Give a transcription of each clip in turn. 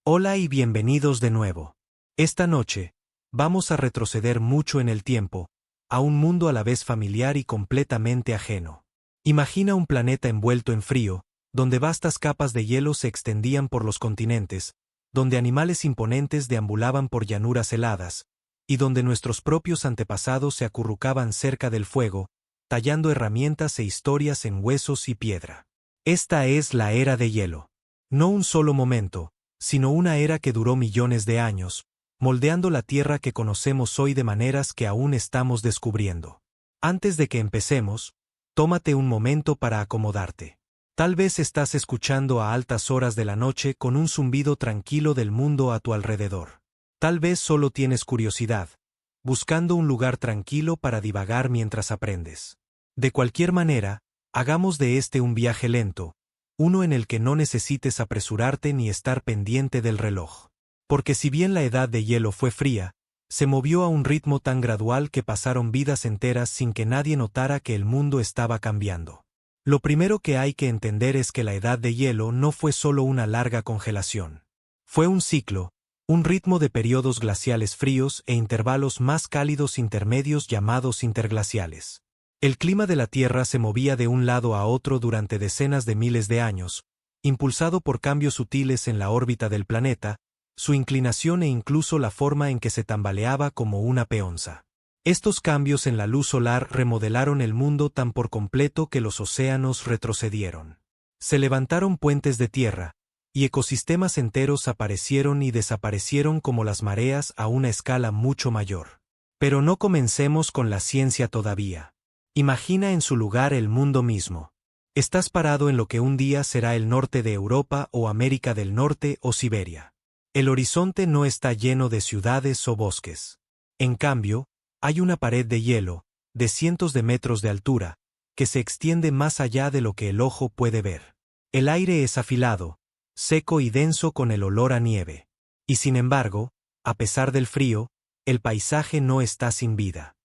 Hola y bienvenidos de nuevo. Esta noche, vamos a retroceder mucho en el tiempo, a un mundo a la vez familiar y completamente ajeno. Imagina un planeta envuelto en frío, donde vastas capas de hielo se extendían por los continentes, donde animales imponentes deambulaban por llanuras heladas, y donde nuestros propios antepasados se acurrucaban cerca del fuego, tallando herramientas e historias en huesos y piedra. Esta es la era de hielo. No un solo momento, sino una era que duró millones de años, moldeando la Tierra que conocemos hoy de maneras que aún estamos descubriendo. Antes de que empecemos, tómate un momento para acomodarte. Tal vez estás escuchando a altas horas de la noche con un zumbido tranquilo del mundo a tu alrededor. Tal vez solo tienes curiosidad, buscando un lugar tranquilo para divagar mientras aprendes. De cualquier manera, hagamos de este un viaje lento, uno en el que no necesites apresurarte ni estar pendiente del reloj. Porque si bien la edad de hielo fue fría, se movió a un ritmo tan gradual que pasaron vidas enteras sin que nadie notara que el mundo estaba cambiando. Lo primero que hay que entender es que la edad de hielo no fue solo una larga congelación. Fue un ciclo, un ritmo de periodos glaciales fríos e intervalos más cálidos intermedios llamados interglaciales. El clima de la Tierra se movía de un lado a otro durante decenas de miles de años, impulsado por cambios sutiles en la órbita del planeta, su inclinación e incluso la forma en que se tambaleaba como una peonza. Estos cambios en la luz solar remodelaron el mundo tan por completo que los océanos retrocedieron. Se levantaron puentes de tierra, y ecosistemas enteros aparecieron y desaparecieron como las mareas a una escala mucho mayor. Pero no comencemos con la ciencia todavía. Imagina en su lugar el mundo mismo. Estás parado en lo que un día será el norte de Europa o América del Norte o Siberia. El horizonte no está lleno de ciudades o bosques. En cambio, hay una pared de hielo, de cientos de metros de altura, que se extiende más allá de lo que el ojo puede ver. El aire es afilado, seco y denso con el olor a nieve. Y sin embargo, a pesar del frío, el paisaje no está sin vida.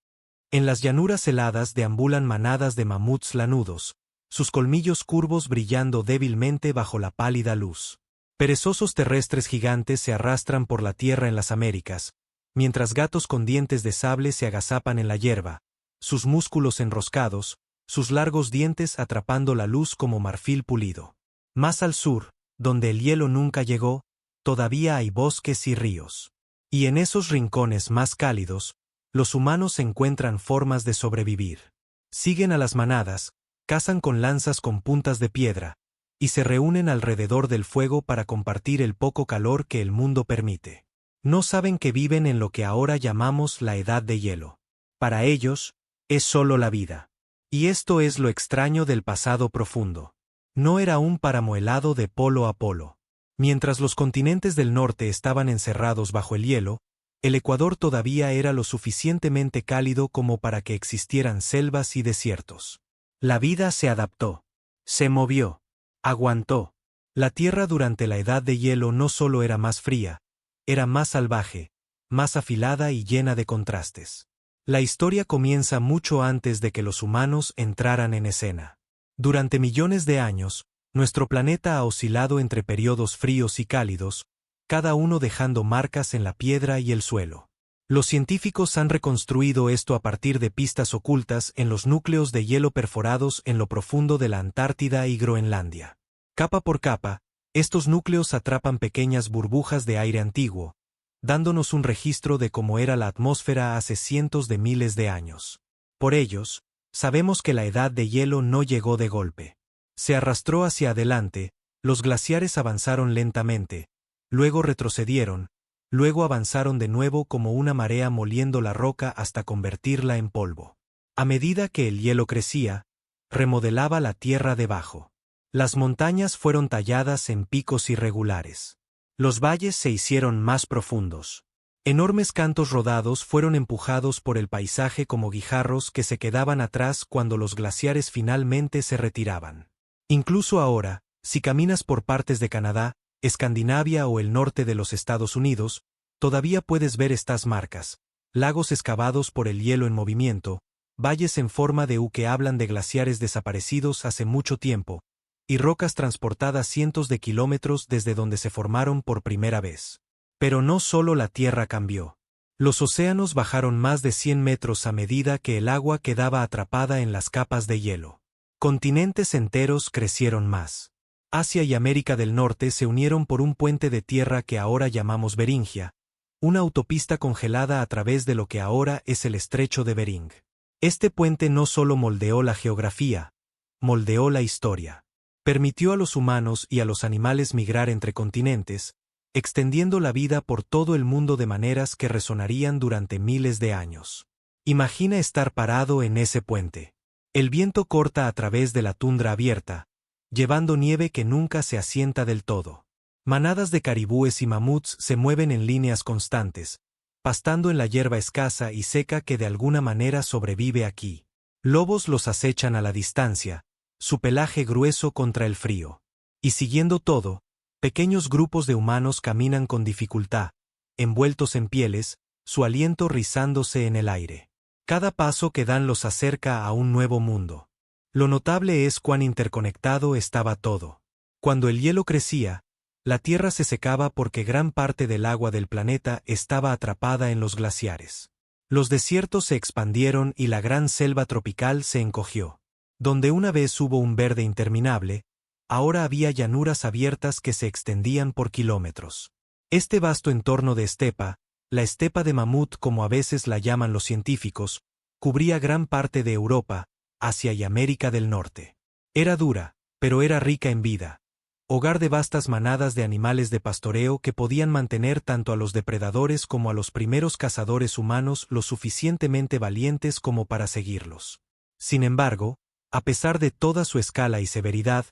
En las llanuras heladas deambulan manadas de mamuts lanudos, sus colmillos curvos brillando débilmente bajo la pálida luz. Perezosos terrestres gigantes se arrastran por la tierra en las Américas, mientras gatos con dientes de sable se agazapan en la hierba, sus músculos enroscados, sus largos dientes atrapando la luz como marfil pulido. Más al sur, donde el hielo nunca llegó, todavía hay bosques y ríos. Y en esos rincones más cálidos, los humanos encuentran formas de sobrevivir. Siguen a las manadas, cazan con lanzas con puntas de piedra, y se reúnen alrededor del fuego para compartir el poco calor que el mundo permite. No saben que viven en lo que ahora llamamos la edad de hielo. Para ellos, es solo la vida. Y esto es lo extraño del pasado profundo. No era un páramo helado de polo a polo. Mientras los continentes del norte estaban encerrados bajo el hielo, el Ecuador todavía era lo suficientemente cálido como para que existieran selvas y desiertos. La vida se adaptó. Se movió. Aguantó. La Tierra durante la edad de hielo no solo era más fría, era más salvaje, más afilada y llena de contrastes. La historia comienza mucho antes de que los humanos entraran en escena. Durante millones de años, nuestro planeta ha oscilado entre periodos fríos y cálidos, cada uno dejando marcas en la piedra y el suelo. Los científicos han reconstruido esto a partir de pistas ocultas en los núcleos de hielo perforados en lo profundo de la Antártida y Groenlandia. Capa por capa, estos núcleos atrapan pequeñas burbujas de aire antiguo, dándonos un registro de cómo era la atmósfera hace cientos de miles de años. Por ellos, sabemos que la edad de hielo no llegó de golpe. Se arrastró hacia adelante, los glaciares avanzaron lentamente, luego retrocedieron, luego avanzaron de nuevo como una marea moliendo la roca hasta convertirla en polvo. A medida que el hielo crecía, remodelaba la tierra debajo. Las montañas fueron talladas en picos irregulares. Los valles se hicieron más profundos. Enormes cantos rodados fueron empujados por el paisaje como guijarros que se quedaban atrás cuando los glaciares finalmente se retiraban. Incluso ahora, si caminas por partes de Canadá, Escandinavia o el norte de los Estados Unidos, todavía puedes ver estas marcas, lagos excavados por el hielo en movimiento, valles en forma de U que hablan de glaciares desaparecidos hace mucho tiempo, y rocas transportadas cientos de kilómetros desde donde se formaron por primera vez. Pero no solo la Tierra cambió. Los océanos bajaron más de 100 metros a medida que el agua quedaba atrapada en las capas de hielo. Continentes enteros crecieron más. Asia y América del Norte se unieron por un puente de tierra que ahora llamamos Beringia, una autopista congelada a través de lo que ahora es el estrecho de Bering. Este puente no solo moldeó la geografía, moldeó la historia. Permitió a los humanos y a los animales migrar entre continentes, extendiendo la vida por todo el mundo de maneras que resonarían durante miles de años. Imagina estar parado en ese puente. El viento corta a través de la tundra abierta, llevando nieve que nunca se asienta del todo. Manadas de caribúes y mamuts se mueven en líneas constantes, pastando en la hierba escasa y seca que de alguna manera sobrevive aquí. Lobos los acechan a la distancia, su pelaje grueso contra el frío. Y siguiendo todo, pequeños grupos de humanos caminan con dificultad, envueltos en pieles, su aliento rizándose en el aire. Cada paso que dan los acerca a un nuevo mundo. Lo notable es cuán interconectado estaba todo. Cuando el hielo crecía, la Tierra se secaba porque gran parte del agua del planeta estaba atrapada en los glaciares. Los desiertos se expandieron y la gran selva tropical se encogió. Donde una vez hubo un verde interminable, ahora había llanuras abiertas que se extendían por kilómetros. Este vasto entorno de estepa, la estepa de mamut como a veces la llaman los científicos, cubría gran parte de Europa, Asia y América del Norte. Era dura, pero era rica en vida. Hogar de vastas manadas de animales de pastoreo que podían mantener tanto a los depredadores como a los primeros cazadores humanos lo suficientemente valientes como para seguirlos. Sin embargo, a pesar de toda su escala y severidad,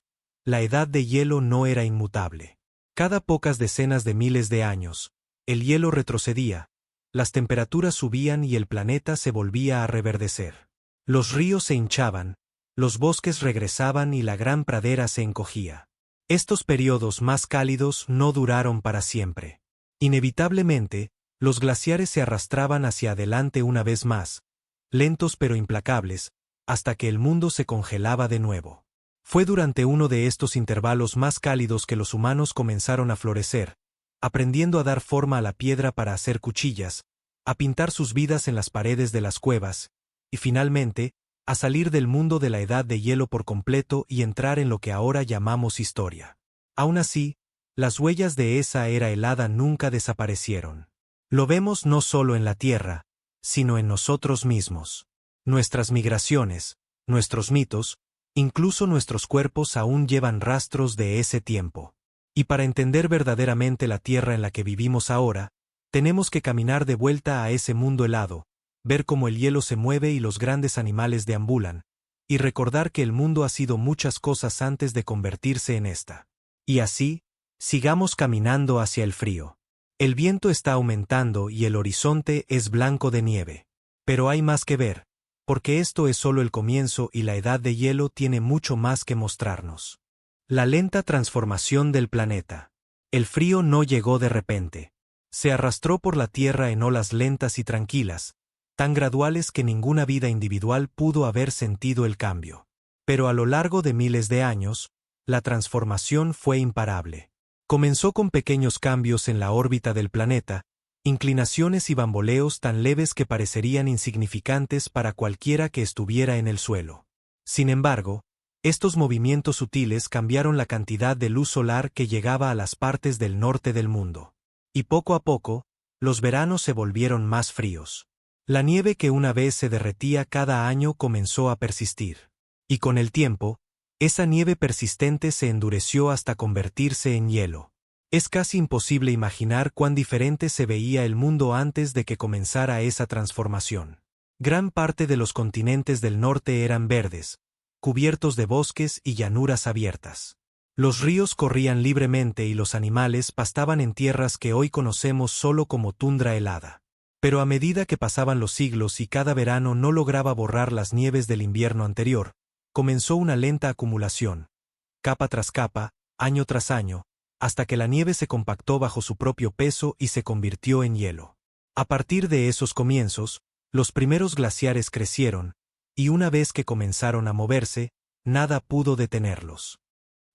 la edad de hielo no era inmutable. Cada pocas decenas de miles de años, el hielo retrocedía, las temperaturas subían y el planeta se volvía a reverdecer. Los ríos se hinchaban, los bosques regresaban y la gran pradera se encogía. Estos periodos más cálidos no duraron para siempre. Inevitablemente, los glaciares se arrastraban hacia adelante una vez más, lentos pero implacables, hasta que el mundo se congelaba de nuevo. Fue durante uno de estos intervalos más cálidos que los humanos comenzaron a florecer, aprendiendo a dar forma a la piedra para hacer cuchillas, a pintar sus vidas en las paredes de las cuevas, y finalmente, a salir del mundo de la edad de hielo por completo y entrar en lo que ahora llamamos historia. Aún así, las huellas de esa era helada nunca desaparecieron. Lo vemos no solo en la Tierra, sino en nosotros mismos. Nuestras migraciones, nuestros mitos, incluso nuestros cuerpos aún llevan rastros de ese tiempo. Y para entender verdaderamente la Tierra en la que vivimos ahora, tenemos que caminar de vuelta a ese mundo helado, ver cómo el hielo se mueve y los grandes animales deambulan, y recordar que el mundo ha sido muchas cosas antes de convertirse en esta. Y así, sigamos caminando hacia el frío. El viento está aumentando y el horizonte es blanco de nieve. Pero hay más que ver, porque esto es solo el comienzo y la edad de hielo tiene mucho más que mostrarnos. La lenta transformación del planeta. El frío no llegó de repente. Se arrastró por la Tierra en olas lentas y tranquilas, tan graduales que ninguna vida individual pudo haber sentido el cambio. Pero a lo largo de miles de años, la transformación fue imparable. Comenzó con pequeños cambios en la órbita del planeta, inclinaciones y bamboleos tan leves que parecerían insignificantes para cualquiera que estuviera en el suelo. Sin embargo, estos movimientos sutiles cambiaron la cantidad de luz solar que llegaba a las partes del norte del mundo. Y poco a poco, los veranos se volvieron más fríos. La nieve que una vez se derretía cada año comenzó a persistir. Y con el tiempo, esa nieve persistente se endureció hasta convertirse en hielo. Es casi imposible imaginar cuán diferente se veía el mundo antes de que comenzara esa transformación. Gran parte de los continentes del norte eran verdes, cubiertos de bosques y llanuras abiertas. Los ríos corrían libremente y los animales pastaban en tierras que hoy conocemos solo como tundra helada. Pero a medida que pasaban los siglos y cada verano no lograba borrar las nieves del invierno anterior, comenzó una lenta acumulación, capa tras capa, año tras año, hasta que la nieve se compactó bajo su propio peso y se convirtió en hielo. A partir de esos comienzos, los primeros glaciares crecieron, y una vez que comenzaron a moverse, nada pudo detenerlos.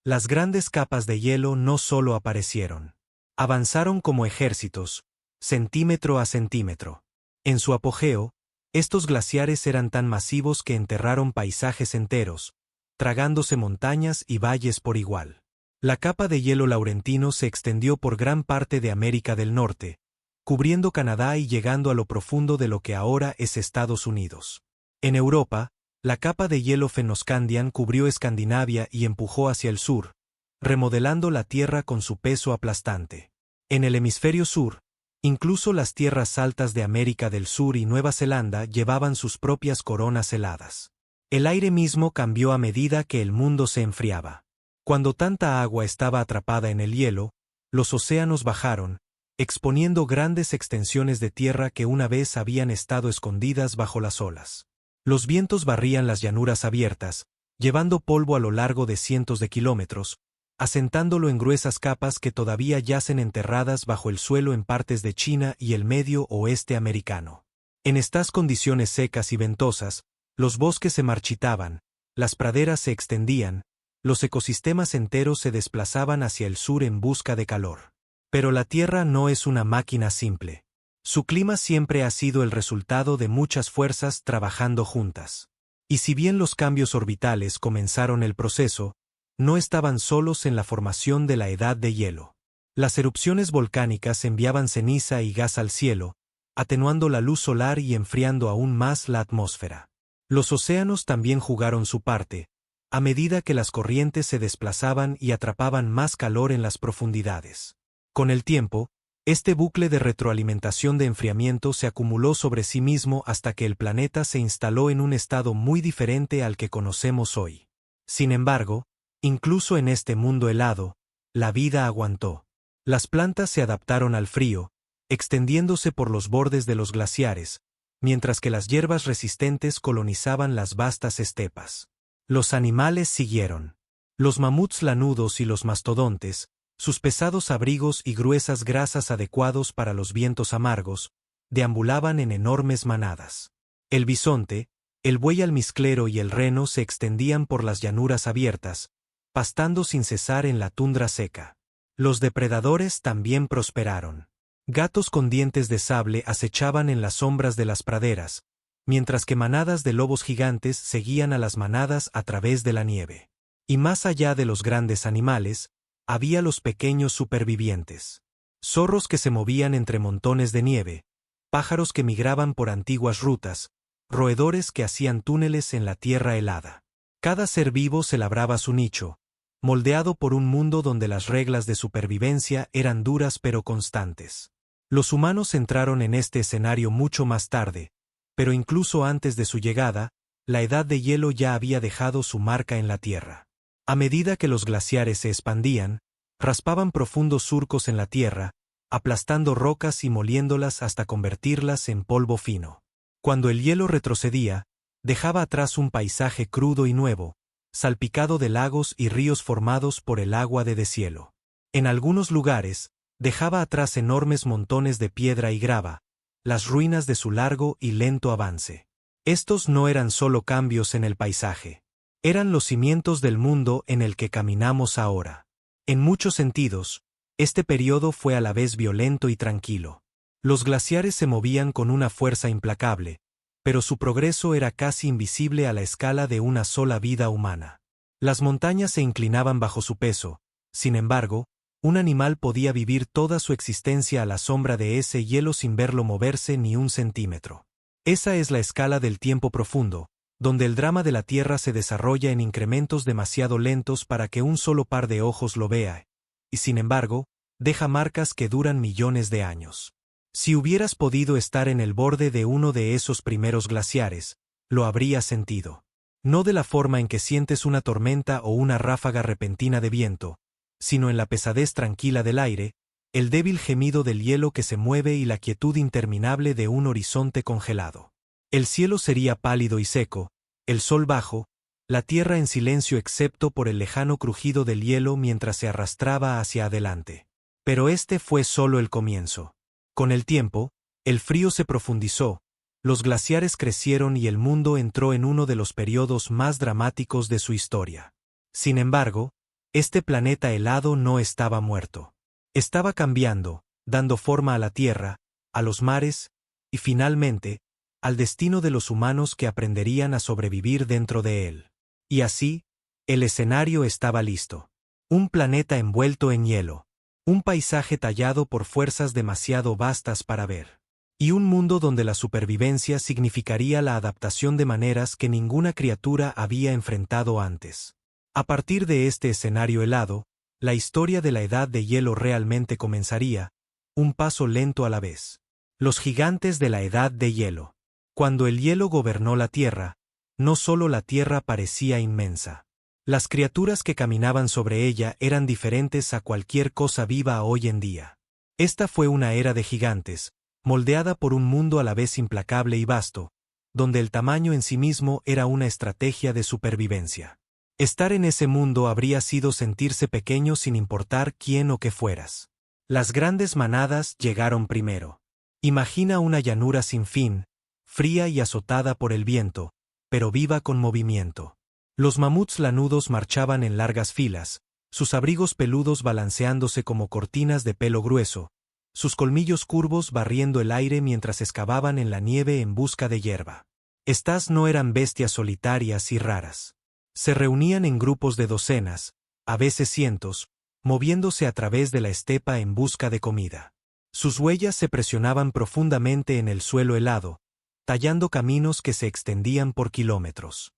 Las grandes capas de hielo no solo aparecieron. Avanzaron como ejércitos, centímetro a centímetro. En su apogeo, estos glaciares eran tan masivos que enterraron paisajes enteros, tragándose montañas y valles por igual. La capa de hielo laurentino se extendió por gran parte de América del Norte, cubriendo Canadá y llegando a lo profundo de lo que ahora es Estados Unidos. En Europa, la capa de hielo Fennoscandian cubrió Escandinavia y empujó hacia el sur, remodelando la Tierra con su peso aplastante. En el hemisferio sur, incluso las tierras altas de América del Sur y Nueva Zelanda llevaban sus propias coronas heladas. El aire mismo cambió a medida que el mundo se enfriaba. Cuando tanta agua estaba atrapada en el hielo, los océanos bajaron, exponiendo grandes extensiones de tierra que una vez habían estado escondidas bajo las olas. Los vientos barrían las llanuras abiertas, llevando polvo a lo largo de cientos de kilómetros, asentándolo en gruesas capas que todavía yacen enterradas bajo el suelo en partes de China y el medio oeste americano. En estas condiciones secas y ventosas, los bosques se marchitaban, las praderas se extendían, los ecosistemas enteros se desplazaban hacia el sur en busca de calor. Pero la Tierra no es una máquina simple. Su clima siempre ha sido el resultado de muchas fuerzas trabajando juntas. Y si bien los cambios orbitales comenzaron el proceso, no estaban solos en la formación de la edad de hielo. Las erupciones volcánicas enviaban ceniza y gas al cielo, atenuando la luz solar y enfriando aún más la atmósfera. Los océanos también jugaron su parte, a medida que las corrientes se desplazaban y atrapaban más calor en las profundidades. Con el tiempo, este bucle de retroalimentación de enfriamiento se acumuló sobre sí mismo hasta que el planeta se instaló en un estado muy diferente al que conocemos hoy. Sin embargo, incluso en este mundo helado, la vida aguantó. Las plantas se adaptaron al frío, extendiéndose por los bordes de los glaciares, mientras que las hierbas resistentes colonizaban las vastas estepas. Los animales siguieron. Los mamuts lanudos y los mastodontes, sus pesados abrigos y gruesas grasas adecuados para los vientos amargos, deambulaban en enormes manadas. El bisonte, el buey almizclero y el reno se extendían por las llanuras abiertas, pastando sin cesar en la tundra seca. Los depredadores también prosperaron. Gatos con dientes de sable acechaban en las sombras de las praderas, mientras que manadas de lobos gigantes seguían a las manadas a través de la nieve. Y más allá de los grandes animales, había los pequeños supervivientes. Zorros que se movían entre montones de nieve, pájaros que migraban por antiguas rutas, roedores que hacían túneles en la tierra helada. Cada ser vivo se labraba su nicho, moldeado por un mundo donde las reglas de supervivencia eran duras pero constantes. Los humanos entraron en este escenario mucho más tarde, pero incluso antes de su llegada, la edad de hielo ya había dejado su marca en la Tierra. A medida que los glaciares se expandían, raspaban profundos surcos en la tierra, aplastando rocas y moliéndolas hasta convertirlas en polvo fino. Cuando el hielo retrocedía, dejaba atrás un paisaje crudo y nuevo, salpicado de lagos y ríos formados por el agua de deshielo. En algunos lugares, dejaba atrás enormes montones de piedra y grava, las ruinas de su largo y lento avance. Estos no eran solo cambios en el paisaje. Eran los cimientos del mundo en el que caminamos ahora. En muchos sentidos, este periodo fue a la vez violento y tranquilo. Los glaciares se movían con una fuerza implacable, pero su progreso era casi invisible a la escala de una sola vida humana. Las montañas se inclinaban bajo su peso, sin embargo, un animal podía vivir toda su existencia a la sombra de ese hielo sin verlo moverse ni un centímetro. Esa es la escala del tiempo profundo, donde el drama de la Tierra se desarrolla en incrementos demasiado lentos para que un solo par de ojos lo vea, y sin embargo, deja marcas que duran millones de años. Si hubieras podido estar en el borde de uno de esos primeros glaciares, lo habrías sentido. No de la forma en que sientes una tormenta o una ráfaga repentina de viento, sino en la pesadez tranquila del aire, el débil gemido del hielo que se mueve y la quietud interminable de un horizonte congelado. El cielo sería pálido y seco, el sol bajo, la tierra en silencio excepto por el lejano crujido del hielo mientras se arrastraba hacia adelante. Pero este fue solo el comienzo. Con el tiempo, el frío se profundizó, los glaciares crecieron y el mundo entró en uno de los periodos más dramáticos de su historia. Sin embargo, Este planeta helado no estaba muerto. Estaba cambiando, dando forma a la Tierra, a los mares, y finalmente, al destino de los humanos que aprenderían a sobrevivir dentro de él. Y así, el escenario estaba listo. Un planeta envuelto en hielo. Un paisaje tallado por fuerzas demasiado vastas para ver. Y un mundo donde la supervivencia significaría la adaptación de maneras que ninguna criatura había enfrentado antes. A partir de este escenario helado, la historia de la Edad de Hielo realmente comenzaría, un paso lento a la vez. Los gigantes de la Edad de Hielo. Cuando el hielo gobernó la Tierra, no solo la Tierra parecía inmensa. Las criaturas que caminaban sobre ella eran diferentes a cualquier cosa viva hoy en día. Esta fue una era de gigantes, moldeada por un mundo a la vez implacable y vasto, donde el tamaño en sí mismo era una estrategia de supervivencia. Estar en ese mundo habría sido sentirse pequeño sin importar quién o qué fueras. Las grandes manadas llegaron primero. Imagina una llanura sin fin, fría y azotada por el viento, pero viva con movimiento. Los mamuts lanudos marchaban en largas filas, sus abrigos peludos balanceándose como cortinas de pelo grueso, sus colmillos curvos barriendo el aire mientras excavaban en la nieve en busca de hierba. Estas no eran bestias solitarias y raras. Se reunían en grupos de docenas, a veces cientos, moviéndose a través de la estepa en busca de comida. Sus huellas se presionaban profundamente en el suelo helado, tallando caminos que se extendían por kilómetros.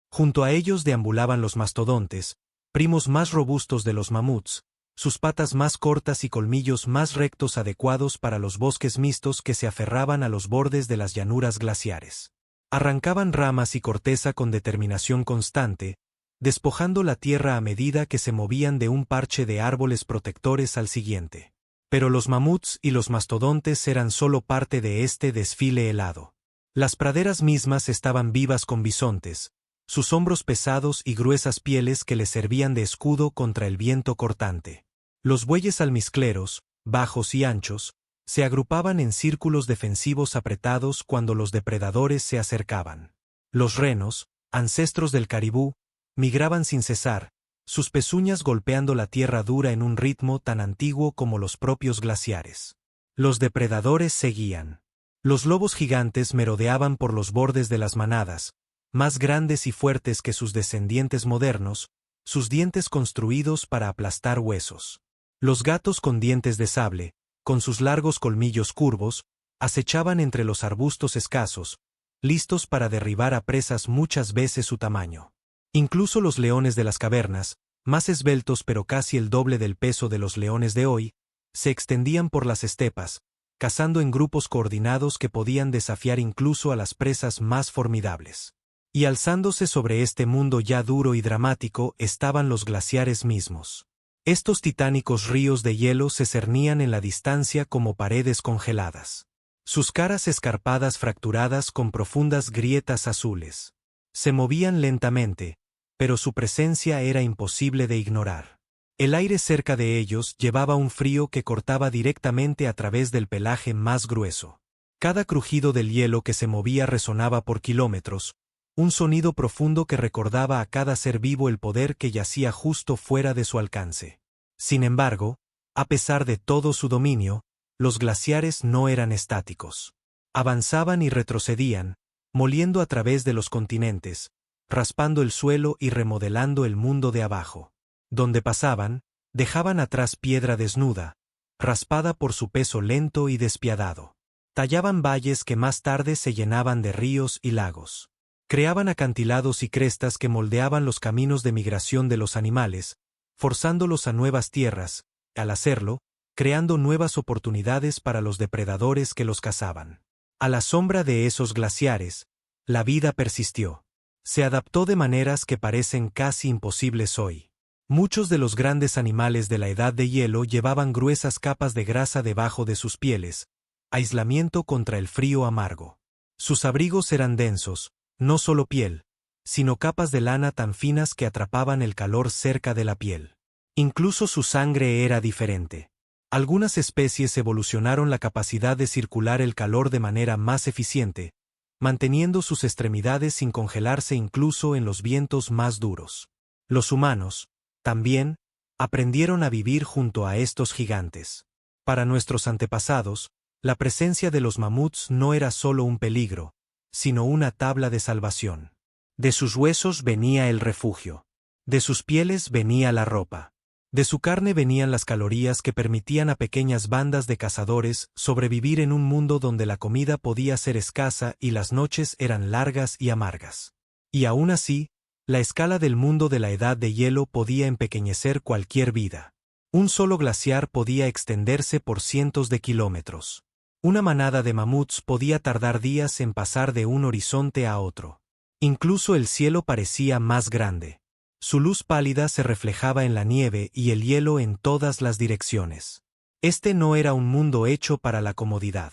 Junto a ellos deambulaban los mastodontes, primos más robustos de los mamuts, sus patas más cortas y colmillos más rectos adecuados para los bosques mixtos que se aferraban a los bordes de las llanuras glaciares. Arrancaban ramas y corteza con determinación constante, despojando la tierra a medida que se movían de un parche de árboles protectores al siguiente. Pero los mamuts y los mastodontes eran solo parte de este desfile helado. Las praderas mismas estaban vivas con bisontes, sus hombros pesados y gruesas pieles que les servían de escudo contra el viento cortante. Los bueyes almizcleros, bajos y anchos, se agrupaban en círculos defensivos apretados cuando los depredadores se acercaban. Los renos, ancestros del caribú, migraban sin cesar, sus pezuñas golpeando la tierra dura en un ritmo tan antiguo como los propios glaciares. Los depredadores seguían. Los lobos gigantes merodeaban por los bordes de las manadas, más grandes y fuertes que sus descendientes modernos, sus dientes construidos para aplastar huesos. Los gatos con dientes de sable, con sus largos colmillos curvos, acechaban entre los arbustos escasos, listos para derribar a presas muchas veces su tamaño. Incluso los leones de las cavernas, más esbeltos pero casi el doble del peso de los leones de hoy, se extendían por las estepas, cazando en grupos coordinados que podían desafiar incluso a las presas más formidables. Y alzándose sobre este mundo ya duro y dramático estaban los glaciares mismos. Estos titánicos ríos de hielo se cernían en la distancia como paredes congeladas. Sus caras escarpadas fracturadas con profundas grietas azules. Se movían lentamente, pero su presencia era imposible de ignorar. El aire cerca de ellos llevaba un frío que cortaba directamente a través del pelaje más grueso. Cada crujido del hielo que se movía resonaba por kilómetros, un sonido profundo que recordaba a cada ser vivo el poder que yacía justo fuera de su alcance. Sin embargo, a pesar de todo su dominio, los glaciares no eran estáticos. Avanzaban y retrocedían, moliendo a través de los continentes, raspando el suelo y remodelando el mundo de abajo. Donde pasaban, dejaban atrás piedra desnuda, raspada por su peso lento y despiadado. Tallaban valles que más tarde se llenaban de ríos y lagos. Creaban acantilados y crestas que moldeaban los caminos de migración de los animales, forzándolos a nuevas tierras, al hacerlo, creando nuevas oportunidades para los depredadores que los cazaban. A la sombra de esos glaciares, la vida persistió. Se adaptó de maneras que parecen casi imposibles hoy. Muchos de los grandes animales de la Edad de Hielo llevaban gruesas capas de grasa debajo de sus pieles, aislamiento contra el frío amargo. Sus abrigos eran densos, no solo piel, sino capas de lana tan finas que atrapaban el calor cerca de la piel. Incluso su sangre era diferente. Algunas especies evolucionaron la capacidad de circular el calor de manera más eficiente, manteniendo sus extremidades sin congelarse incluso en los vientos más duros. Los humanos, también, aprendieron a vivir junto a estos gigantes. Para nuestros antepasados, la presencia de los mamuts no era solo un peligro, sino una tabla de salvación. De sus huesos venía el refugio. De sus pieles venía la ropa. De su carne venían las calorías que permitían a pequeñas bandas de cazadores sobrevivir en un mundo donde la comida podía ser escasa y las noches eran largas y amargas. Y aún así, la escala del mundo de la edad de hielo podía empequeñecer cualquier vida. Un solo glaciar podía extenderse por cientos de kilómetros. Una manada de mamuts podía tardar días en pasar de un horizonte a otro. Incluso el cielo parecía más grande. Su luz pálida se reflejaba en la nieve y el hielo en todas las direcciones. Este no era un mundo hecho para la comodidad.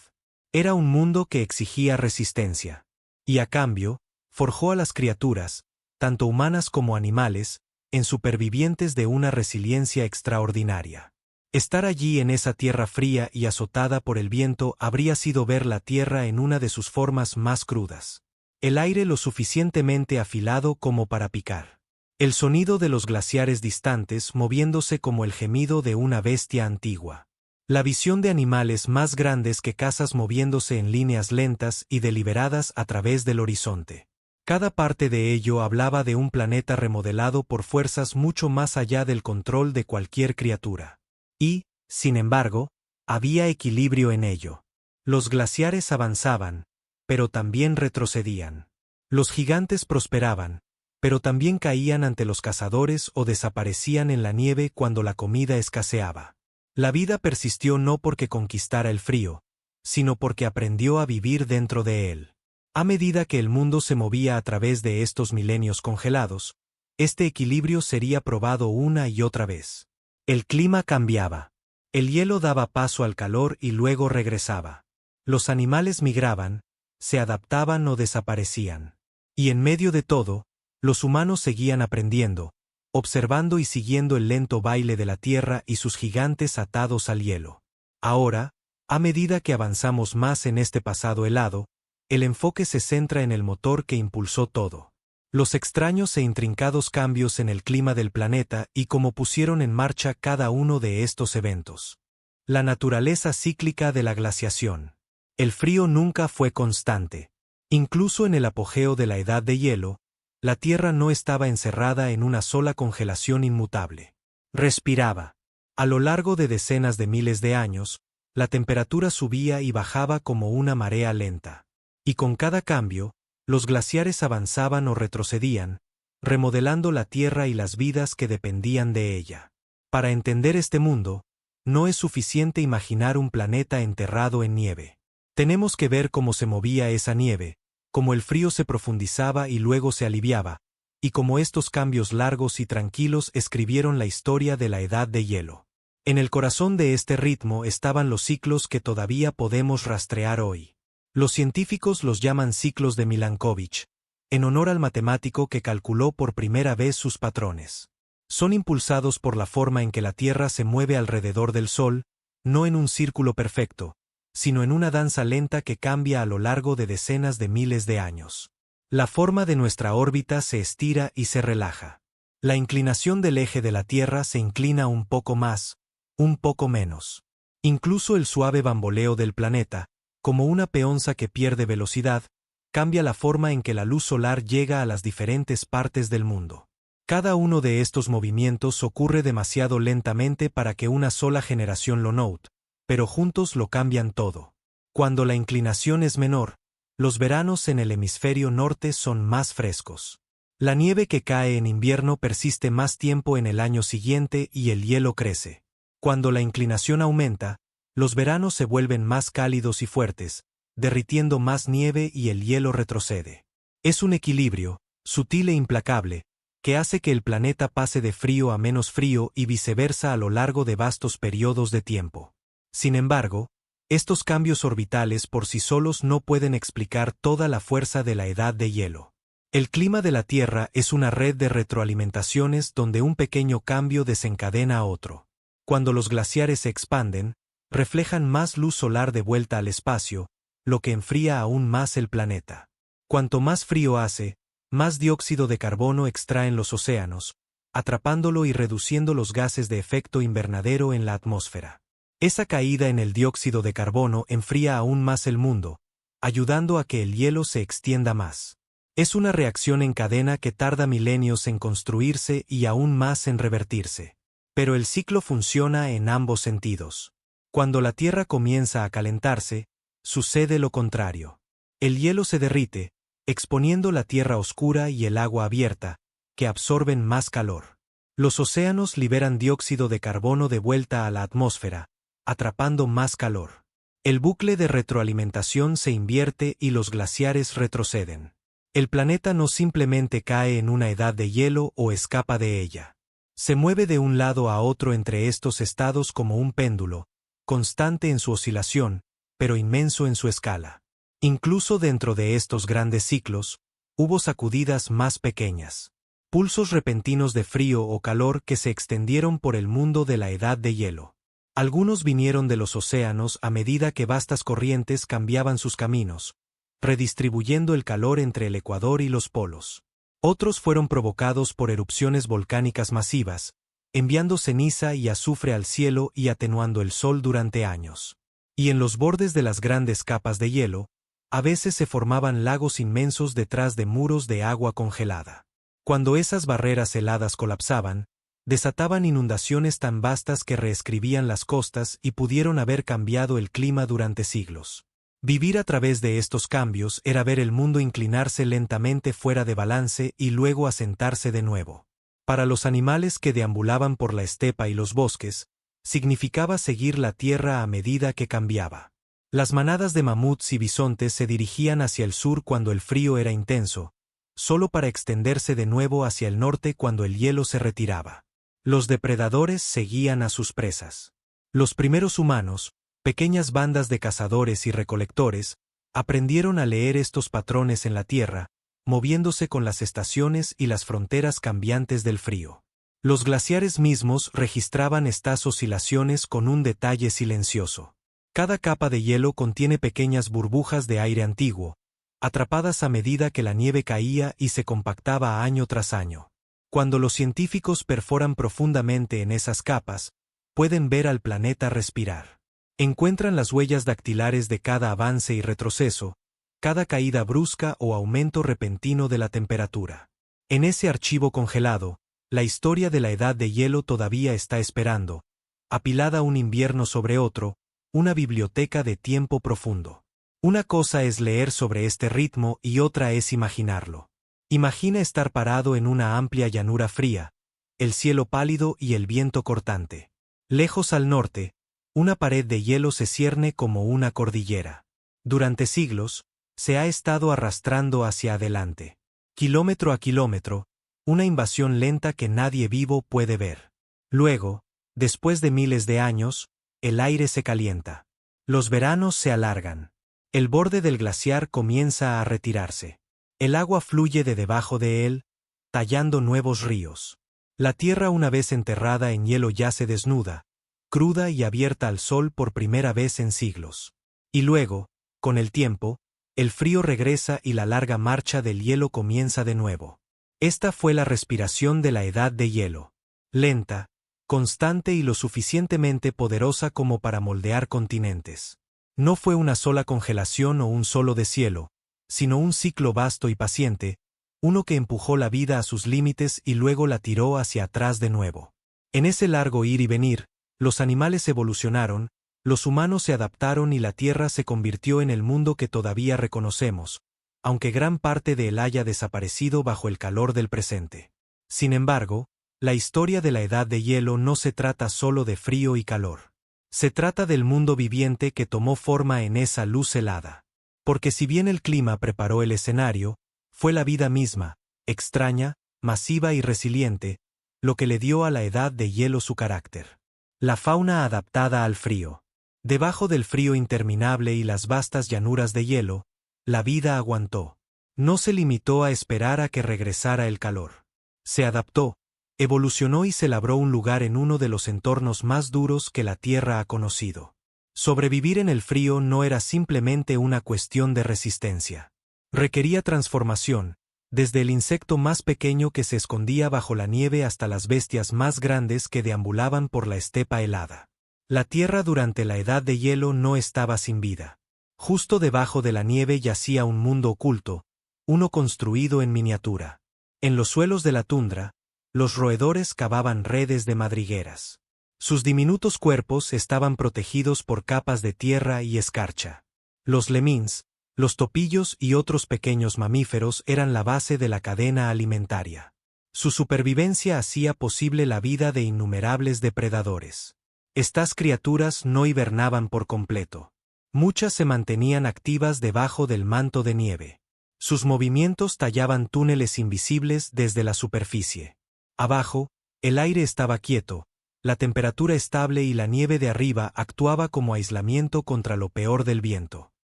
Era un mundo que exigía resistencia. Y a cambio, forjó a las criaturas, tanto humanas como animales, en supervivientes de una resiliencia extraordinaria. Estar allí en esa tierra fría y azotada por el viento habría sido ver la tierra en una de sus formas más crudas. El aire lo suficientemente afilado como para picar. El sonido de los glaciares distantes moviéndose como el gemido de una bestia antigua. La visión de animales más grandes que casas moviéndose en líneas lentas y deliberadas a través del horizonte. Cada parte de ello hablaba de un planeta remodelado por fuerzas mucho más allá del control de cualquier criatura. Y, sin embargo, había equilibrio en ello. Los glaciares avanzaban, pero también retrocedían. Los gigantes prosperaban, pero también caían ante los cazadores o desaparecían en la nieve cuando la comida escaseaba. La vida persistió no porque conquistara el frío, sino porque aprendió a vivir dentro de él. A medida que el mundo se movía a través de estos milenios congelados, este equilibrio sería probado una y otra vez. El clima cambiaba. El hielo daba paso al calor y luego regresaba. Los animales migraban, se adaptaban o desaparecían. Y en medio de todo, los humanos seguían aprendiendo, observando y siguiendo el lento baile de la tierra y sus gigantes atados al hielo. Ahora, a medida que avanzamos más en este pasado helado, el enfoque se centra en el motor que impulsó todo. Los extraños e intrincados cambios en el clima del planeta y cómo pusieron en marcha cada uno de estos eventos. La naturaleza cíclica de la glaciación. El frío nunca fue constante. Incluso en el apogeo de la edad de hielo, la Tierra no estaba encerrada en una sola congelación inmutable. Respiraba. A lo largo de decenas de miles de años, la temperatura subía y bajaba como una marea lenta. Y con cada cambio, los glaciares avanzaban o retrocedían, remodelando la Tierra y las vidas que dependían de ella. Para entender este mundo, no es suficiente imaginar un planeta enterrado en nieve. Tenemos que ver cómo se movía esa nieve, cómo el frío se profundizaba y luego se aliviaba, y cómo estos cambios largos y tranquilos escribieron la historia de la edad de hielo. En el corazón de este ritmo estaban los ciclos que todavía podemos rastrear hoy. Los científicos los llaman ciclos de Milankovitch, en honor al matemático que calculó por primera vez sus patrones. Son impulsados por la forma en que la Tierra se mueve alrededor del Sol, no en un círculo perfecto, sino en una danza lenta que cambia a lo largo de decenas de miles de años. La forma de nuestra órbita se estira y se relaja. La inclinación del eje de la Tierra se inclina un poco más, un poco menos. Incluso el suave bamboleo del planeta, como una peonza que pierde velocidad, cambia la forma en que la luz solar llega a las diferentes partes del mundo. Cada uno de estos movimientos ocurre demasiado lentamente para que una sola generación lo note, pero juntos lo cambian todo. Cuando la inclinación es menor, los veranos en el hemisferio norte son más frescos. La nieve que cae en invierno persiste más tiempo en el año siguiente y el hielo crece. Cuando la inclinación aumenta, los veranos se vuelven más cálidos y fuertes, derritiendo más nieve y el hielo retrocede. Es un equilibrio, sutil e implacable, que hace que el planeta pase de frío a menos frío y viceversa a lo largo de vastos periodos de tiempo. Sin embargo, estos cambios orbitales por sí solos no pueden explicar toda la fuerza de la edad de hielo. El clima de la Tierra es una red de retroalimentaciones donde un pequeño cambio desencadena a otro. Cuando los glaciares se expanden, reflejan más luz solar de vuelta al espacio, lo que enfría aún más el planeta. Cuanto más frío hace, más dióxido de carbono extraen los océanos, atrapándolo y reduciendo los gases de efecto invernadero en la atmósfera. Esa caída en el dióxido de carbono enfría aún más el mundo, ayudando a que el hielo se extienda más. Es una reacción en cadena que tarda milenios en construirse y aún más en revertirse. Pero el ciclo funciona en ambos sentidos. Cuando la Tierra comienza a calentarse, sucede lo contrario. El hielo se derrite, exponiendo la tierra oscura y el agua abierta, que absorben más calor. Los océanos liberan dióxido de carbono de vuelta a la atmósfera, atrapando más calor. El bucle de retroalimentación se invierte y los glaciares retroceden. El planeta no simplemente cae en una edad de hielo o escapa de ella. Se mueve de un lado a otro entre estos estados como un péndulo, constante en su oscilación, pero inmenso en su escala. Incluso dentro de estos grandes ciclos, hubo sacudidas más pequeñas. Pulsos repentinos de frío o calor que se extendieron por el mundo de la edad de hielo. Algunos vinieron de los océanos a medida que vastas corrientes cambiaban sus caminos, redistribuyendo el calor entre el ecuador y los polos. Otros fueron provocados por erupciones volcánicas masivas, enviando ceniza y azufre al cielo y atenuando el sol durante años. Y en los bordes de las grandes capas de hielo, a veces se formaban lagos inmensos detrás de muros de agua congelada. Cuando esas barreras heladas colapsaban, desataban inundaciones tan vastas que reescribían las costas y pudieron haber cambiado el clima durante siglos. Vivir a través de estos cambios era ver el mundo inclinarse lentamente fuera de balance y luego asentarse de nuevo. Para los animales que deambulaban por la estepa y los bosques, significaba seguir la tierra a medida que cambiaba. Las manadas de mamuts y bisontes se dirigían hacia el sur cuando el frío era intenso, solo para extenderse de nuevo hacia el norte cuando el hielo se retiraba. Los depredadores seguían a sus presas. Los primeros humanos, pequeñas bandas de cazadores y recolectores, aprendieron a leer estos patrones en la tierra, moviéndose con las estaciones y las fronteras cambiantes del frío. Los glaciares mismos registraban estas oscilaciones con un detalle silencioso. Cada capa de hielo contiene pequeñas burbujas de aire antiguo, atrapadas a medida que la nieve caía y se compactaba año tras año. Cuando los científicos perforan profundamente en esas capas, pueden ver al planeta respirar. Encuentran las huellas dactilares de cada avance y retroceso, cada caída brusca o aumento repentino de la temperatura. En ese archivo congelado, la historia de la edad de hielo todavía está esperando, apilada un invierno sobre otro, una biblioteca de tiempo profundo. Una cosa es leer sobre este ritmo y otra es imaginarlo. Imagina estar parado en una amplia llanura fría, el cielo pálido y el viento cortante. Lejos al norte, una pared de hielo se cierne como una cordillera. Durante siglos, se ha estado arrastrando hacia adelante. Kilómetro a kilómetro, una invasión lenta que nadie vivo puede ver. Luego, después de miles de años, el aire se calienta. Los veranos se alargan. El borde del glaciar comienza a retirarse. El agua fluye de debajo de él, tallando nuevos ríos. La tierra una vez enterrada en hielo yace desnuda, cruda y abierta al sol por primera vez en siglos. Y luego, con el tiempo, el frío regresa y la larga marcha del hielo comienza de nuevo. Esta fue la respiración de la edad de hielo. Lenta, constante y lo suficientemente poderosa como para moldear continentes. No fue una sola congelación o un solo deshielo, sino un ciclo vasto y paciente, uno que empujó la vida a sus límites y luego la tiró hacia atrás de nuevo. En ese largo ir y venir, los animales evolucionaron, los humanos se adaptaron y la Tierra se convirtió en el mundo que todavía reconocemos, aunque gran parte de él haya desaparecido bajo el calor del presente. Sin embargo, la historia de la edad de hielo no se trata solo de frío y calor. Se trata del mundo viviente que tomó forma en esa luz helada. Porque si bien el clima preparó el escenario, fue la vida misma, extraña, masiva y resiliente, lo que le dio a la edad de hielo su carácter. La fauna adaptada al frío. Debajo del frío interminable y las vastas llanuras de hielo, la vida aguantó. No se limitó a esperar a que regresara el calor. Se adaptó, evolucionó y se labró un lugar en uno de los entornos más duros que la Tierra ha conocido. Sobrevivir en el frío no era simplemente una cuestión de resistencia. Requería transformación, desde el insecto más pequeño que se escondía bajo la nieve hasta las bestias más grandes que deambulaban por la estepa helada. La Tierra durante la Edad de Hielo no estaba sin vida. Justo debajo de la nieve yacía un mundo oculto, uno construido en miniatura. En los suelos de la tundra, los roedores cavaban redes de madrigueras. Sus diminutos cuerpos estaban protegidos por capas de tierra y escarcha. Los lemmings, los topillos y otros pequeños mamíferos eran la base de la cadena alimentaria. Su supervivencia hacía posible la vida de innumerables depredadores. Estas criaturas no hibernaban por completo. Muchas se mantenían activas debajo del manto de nieve. Sus movimientos tallaban túneles invisibles desde la superficie. Abajo, el aire estaba quieto, la temperatura estable y la nieve de arriba actuaba como aislamiento contra lo peor del viento.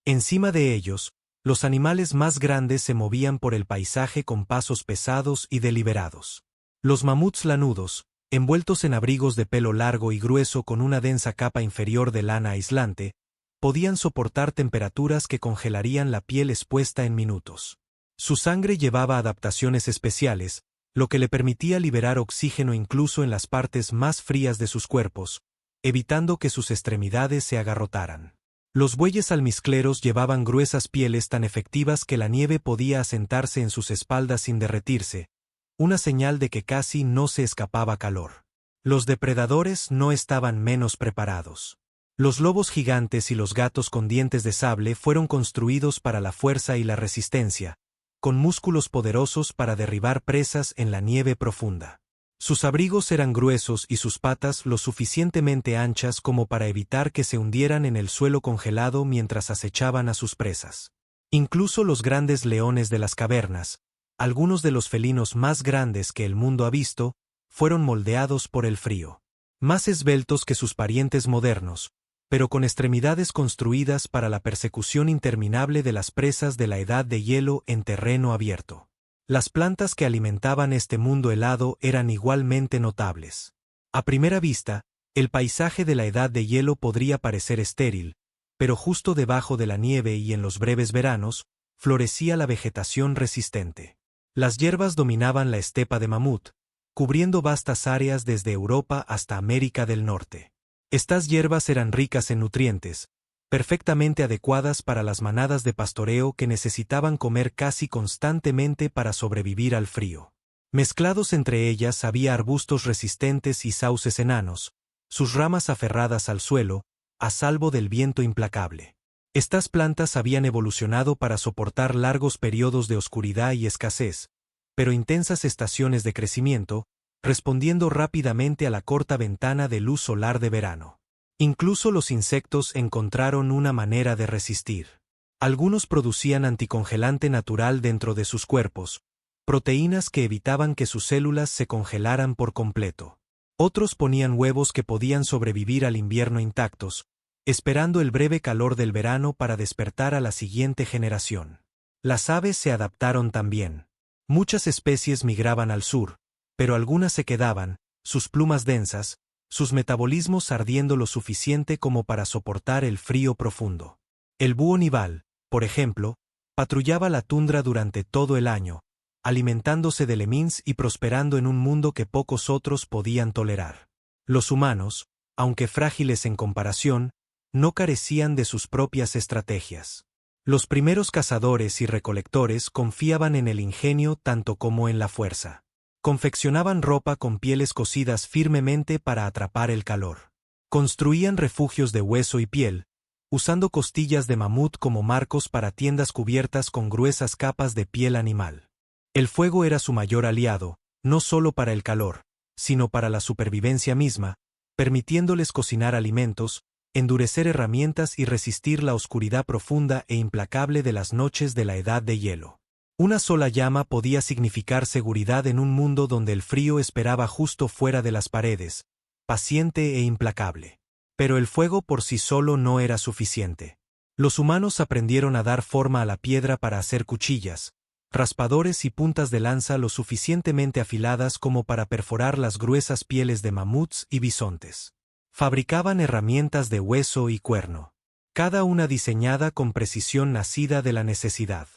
Encima de ellos, los animales más grandes se movían por el paisaje con pasos pesados y deliberados. Los mamuts lanudos, envueltos en abrigos de pelo largo y grueso con una densa capa inferior de lana aislante, podían soportar temperaturas que congelarían la piel expuesta en minutos. Su sangre llevaba adaptaciones especiales, lo que le permitía liberar oxígeno incluso en las partes más frías de sus cuerpos, evitando que sus extremidades se agarrotaran. Los bueyes almizcleros llevaban gruesas pieles tan efectivas que la nieve podía asentarse en sus espaldas sin derretirse, una señal de que casi no se escapaba calor. Los depredadores no estaban menos preparados. Los lobos gigantes y los gatos con dientes de sable fueron construidos para la fuerza y la resistencia, con músculos poderosos para derribar presas en la nieve profunda. Sus abrigos eran gruesos y sus patas lo suficientemente anchas como para evitar que se hundieran en el suelo congelado mientras acechaban a sus presas. Incluso los grandes leones de las cavernas, algunos de los felinos más grandes que el mundo ha visto, fueron moldeados por el frío. Más esbeltos que sus parientes modernos, pero con extremidades construidas para la persecución interminable de las presas de la Edad de Hielo en terreno abierto. Las plantas que alimentaban este mundo helado eran igualmente notables. A primera vista, el paisaje de la Edad de Hielo podría parecer estéril, pero justo debajo de la nieve y en los breves veranos, florecía la vegetación resistente. Las hierbas dominaban la estepa de mamut, cubriendo vastas áreas desde Europa hasta América del Norte. Estas hierbas eran ricas en nutrientes, perfectamente adecuadas para las manadas de pastoreo que necesitaban comer casi constantemente para sobrevivir al frío. Mezclados entre ellas había arbustos resistentes y sauces enanos, sus ramas aferradas al suelo, a salvo del viento implacable. Estas plantas habían evolucionado para soportar largos periodos de oscuridad y escasez, pero intensas estaciones de crecimiento, respondiendo rápidamente a la corta ventana de luz solar de verano. Incluso los insectos encontraron una manera de resistir. Algunos producían anticongelante natural dentro de sus cuerpos, proteínas que evitaban que sus células se congelaran por completo. Otros ponían huevos que podían sobrevivir al invierno intactos, esperando el breve calor del verano para despertar a la siguiente generación. Las aves se adaptaron también. Muchas especies migraban al sur, pero algunas se quedaban, sus plumas densas, sus metabolismos ardiendo lo suficiente como para soportar el frío profundo. El búho nival, por ejemplo, patrullaba la tundra durante todo el año, alimentándose de lemmings y prosperando en un mundo que pocos otros podían tolerar. Los humanos, aunque frágiles en comparación, no carecían de sus propias estrategias. Los primeros cazadores y recolectores confiaban en el ingenio tanto como en la fuerza. Confeccionaban ropa con pieles cosidas firmemente para atrapar el calor. Construían refugios de hueso y piel, usando costillas de mamut como marcos para tiendas cubiertas con gruesas capas de piel animal. El fuego era su mayor aliado, no solo para el calor, sino para la supervivencia misma, permitiéndoles cocinar alimentos, endurecer herramientas y resistir la oscuridad profunda e implacable de las noches de la Edad de Hielo. Una sola llama podía significar seguridad en un mundo donde el frío esperaba justo fuera de las paredes, paciente e implacable. Pero el fuego por sí solo no era suficiente. Los humanos aprendieron a dar forma a la piedra para hacer cuchillas, raspadores y puntas de lanza lo suficientemente afiladas como para perforar las gruesas pieles de mamuts y bisontes. Fabricaban herramientas de hueso y cuerno, cada una diseñada con precisión nacida de la necesidad.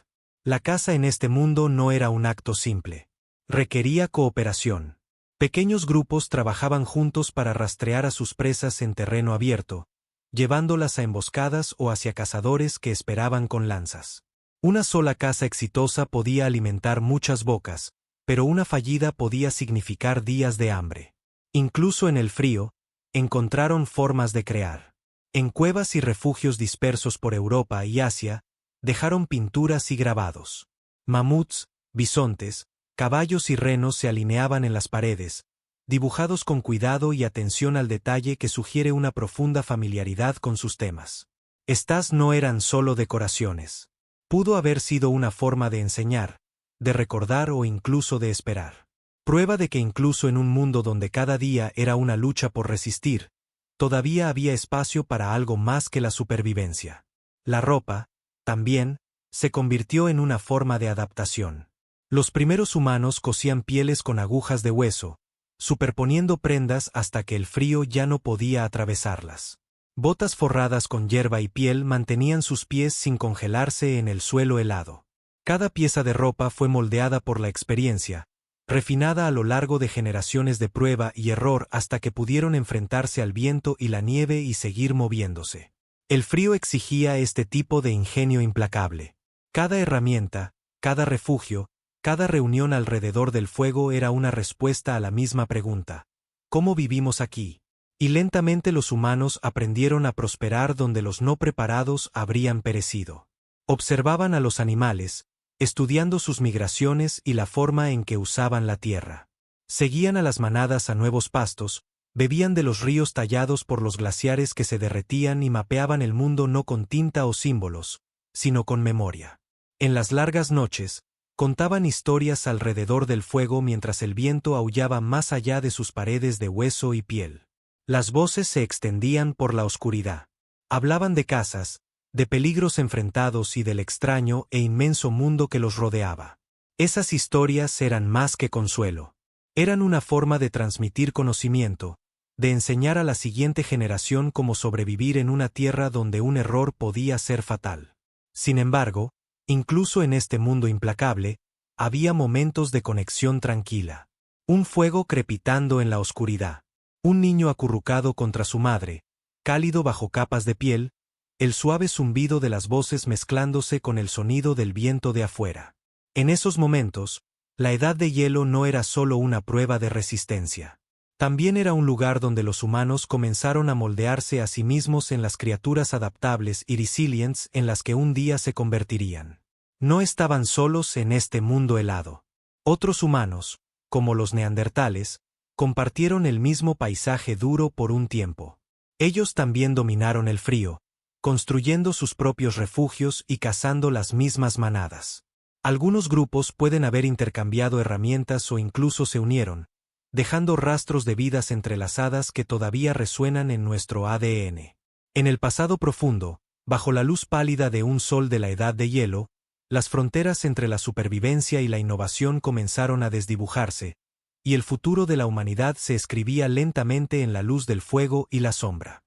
La caza en este mundo no era un acto simple. Requería cooperación. Pequeños grupos trabajaban juntos para rastrear a sus presas en terreno abierto, llevándolas a emboscadas o hacia cazadores que esperaban con lanzas. Una sola caza exitosa podía alimentar muchas bocas, pero una fallida podía significar días de hambre. Incluso en el frío, encontraron formas de crear. En cuevas y refugios dispersos por Europa y Asia, dejaron pinturas y grabados. Mamuts, bisontes, caballos y renos se alineaban en las paredes, dibujados con cuidado y atención al detalle que sugiere una profunda familiaridad con sus temas. Estas no eran solo decoraciones. Pudo haber sido una forma de enseñar, de recordar o incluso de esperar. Prueba de que incluso en un mundo donde cada día era una lucha por resistir, todavía había espacio para algo más que la supervivencia. La ropa, también, se convirtió en una forma de adaptación. Los primeros humanos cosían pieles con agujas de hueso, superponiendo prendas hasta que el frío ya no podía atravesarlas. Botas forradas con hierba y piel mantenían sus pies sin congelarse en el suelo helado. Cada pieza de ropa fue moldeada por la experiencia, refinada a lo largo de generaciones de prueba y error hasta que pudieron enfrentarse al viento y la nieve y seguir moviéndose. El frío exigía este tipo de ingenio implacable. Cada herramienta, cada refugio, cada reunión alrededor del fuego era una respuesta a la misma pregunta: ¿cómo vivimos aquí? Y lentamente los humanos aprendieron a prosperar donde los no preparados habrían perecido. Observaban a los animales, estudiando sus migraciones y la forma en que usaban la tierra. Seguían a las manadas a nuevos pastos, bebían de los ríos tallados por los glaciares que se derretían y mapeaban el mundo no con tinta o símbolos, sino con memoria. En las largas noches, contaban historias alrededor del fuego mientras el viento aullaba más allá de sus paredes de hueso y piel. Las voces se extendían por la oscuridad. Hablaban de cazas, de peligros enfrentados y del extraño e inmenso mundo que los rodeaba. Esas historias eran más que consuelo. Eran una forma de transmitir conocimiento, de enseñar a la siguiente generación cómo sobrevivir en una tierra donde un error podía ser fatal. Sin embargo, incluso en este mundo implacable, había momentos de conexión tranquila. Un fuego crepitando en la oscuridad. Un niño acurrucado contra su madre, cálido bajo capas de piel, el suave zumbido de las voces mezclándose con el sonido del viento de afuera. En esos momentos, la edad de hielo no era solo una prueba de resistencia. También era un lugar donde los humanos comenzaron a moldearse a sí mismos en las criaturas adaptables y resilientes en las que un día se convertirían. No estaban solos en este mundo helado. Otros humanos, como los neandertales, compartieron el mismo paisaje duro por un tiempo. Ellos también dominaron el frío, construyendo sus propios refugios y cazando las mismas manadas. Algunos grupos pueden haber intercambiado herramientas o incluso se unieron, dejando rastros de vidas entrelazadas que todavía resuenan en nuestro ADN. En el pasado profundo, bajo la luz pálida de un sol de la edad de hielo, las fronteras entre la supervivencia y la innovación comenzaron a desdibujarse, y el futuro de la humanidad se escribía lentamente en la luz del fuego y la sombra.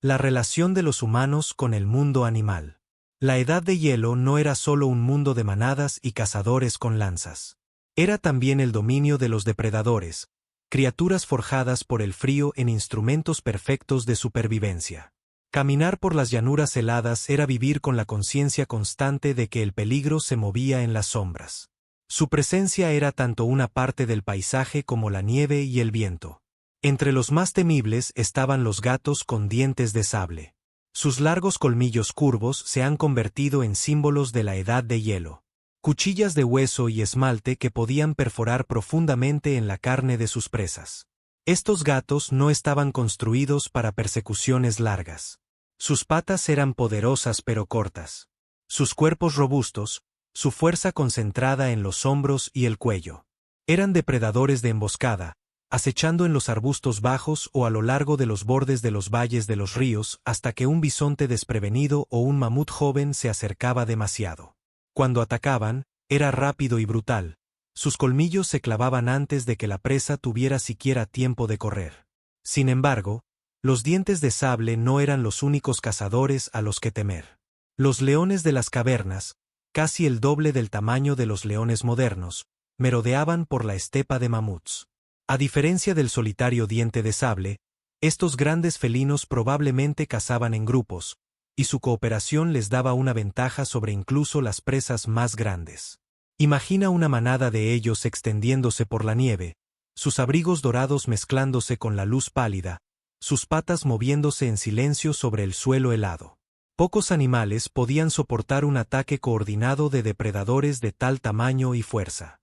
La relación de los humanos con el mundo animal. La edad de hielo no era solo un mundo de manadas y cazadores con lanzas. Era también el dominio de los depredadores, criaturas forjadas por el frío en instrumentos perfectos de supervivencia. Caminar por las llanuras heladas era vivir con la conciencia constante de que el peligro se movía en las sombras. Su presencia era tanto una parte del paisaje como la nieve y el viento. Entre los más temibles estaban los gatos con dientes de sable. Sus largos colmillos curvos se han convertido en símbolos de la edad de hielo. Cuchillas de hueso y esmalte que podían perforar profundamente en la carne de sus presas. Estos gatos no estaban construidos para persecuciones largas. Sus patas eran poderosas pero cortas. Sus cuerpos robustos, su fuerza concentrada en los hombros y el cuello. Eran depredadores de emboscada, acechando en los arbustos bajos o a lo largo de los bordes de los valles de los ríos hasta que un bisonte desprevenido o un mamut joven se acercaba demasiado. Cuando atacaban, era rápido y brutal. Sus colmillos se clavaban antes de que la presa tuviera siquiera tiempo de correr. Sin embargo, los dientes de sable no eran los únicos cazadores a los que temer. Los leones de las cavernas, casi el doble del tamaño de los leones modernos, merodeaban por la estepa de mamuts. A diferencia del solitario diente de sable, estos grandes felinos probablemente cazaban en grupos, y su cooperación les daba una ventaja sobre incluso las presas más grandes. Imagina una manada de ellos extendiéndose por la nieve, sus abrigos dorados mezclándose con la luz pálida, sus patas moviéndose en silencio sobre el suelo helado. Pocos animales podían soportar un ataque coordinado de depredadores de tal tamaño y fuerza.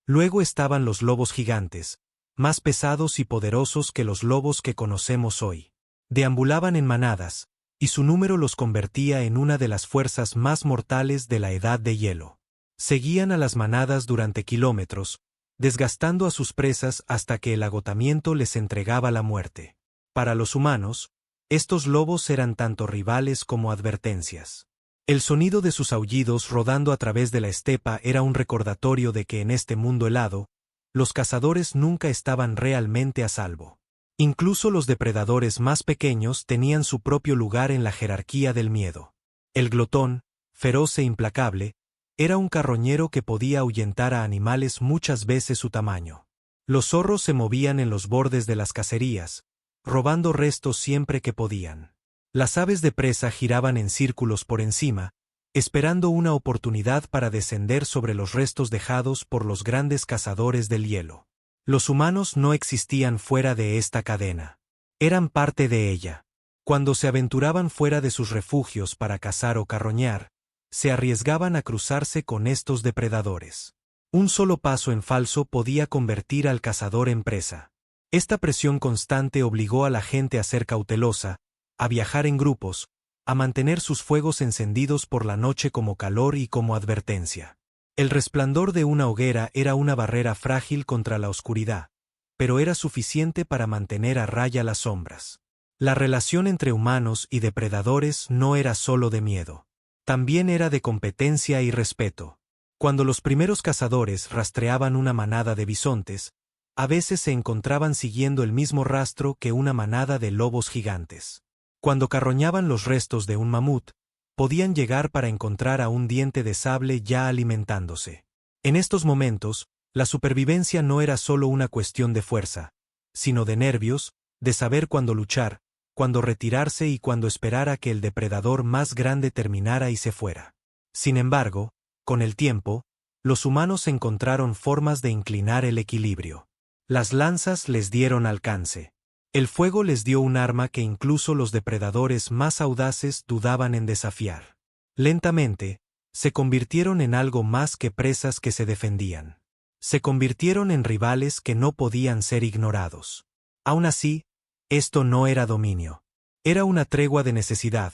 Luego estaban los lobos gigantes, más pesados y poderosos que los lobos que conocemos hoy. Deambulaban en manadas, y su número los convertía en una de las fuerzas más mortales de la Edad de Hielo. Seguían a las manadas durante kilómetros, desgastando a sus presas hasta que el agotamiento les entregaba la muerte. Para los humanos, estos lobos eran tanto rivales como advertencias. El sonido de sus aullidos rodando a través de la estepa era un recordatorio de que en este mundo helado, los cazadores nunca estaban realmente a salvo. Incluso los depredadores más pequeños tenían su propio lugar en la jerarquía del miedo. El glotón, feroz e implacable, era un carroñero que podía ahuyentar a animales muchas veces su tamaño. Los zorros se movían en los bordes de las cacerías, robando restos siempre que podían. Las aves de presa giraban en círculos por encima, esperando una oportunidad para descender sobre los restos dejados por los grandes cazadores del hielo. Los humanos no existían fuera de esta cadena. Eran parte de ella. Cuando se aventuraban fuera de sus refugios para cazar o carroñar, se arriesgaban a cruzarse con estos depredadores. Un solo paso en falso podía convertir al cazador en presa. Esta presión constante obligó a la gente a ser cautelosa, a viajar en grupos, a mantener sus fuegos encendidos por la noche como calor y como advertencia. El resplandor de una hoguera era una barrera frágil contra la oscuridad, pero era suficiente para mantener a raya las sombras. La relación entre humanos y depredadores no era solo de miedo. También era de competencia y respeto. Cuando los primeros cazadores rastreaban una manada de bisontes, a veces se encontraban siguiendo el mismo rastro que una manada de lobos gigantes. Cuando carroñaban los restos de un mamut, podían llegar para encontrar a un diente de sable ya alimentándose. En estos momentos, la supervivencia no era solo una cuestión de fuerza, sino de nervios, de saber cuándo luchar, cuándo retirarse y cuándo esperar a que el depredador más grande terminara y se fuera. Sin embargo, con el tiempo, los humanos encontraron formas de inclinar el equilibrio. Las lanzas les dieron alcance. El fuego les dio un arma que incluso los depredadores más audaces dudaban en desafiar. Lentamente, se convirtieron en algo más que presas que se defendían. Se convirtieron en rivales que no podían ser ignorados. Aún así, esto no era dominio. Era una tregua de necesidad,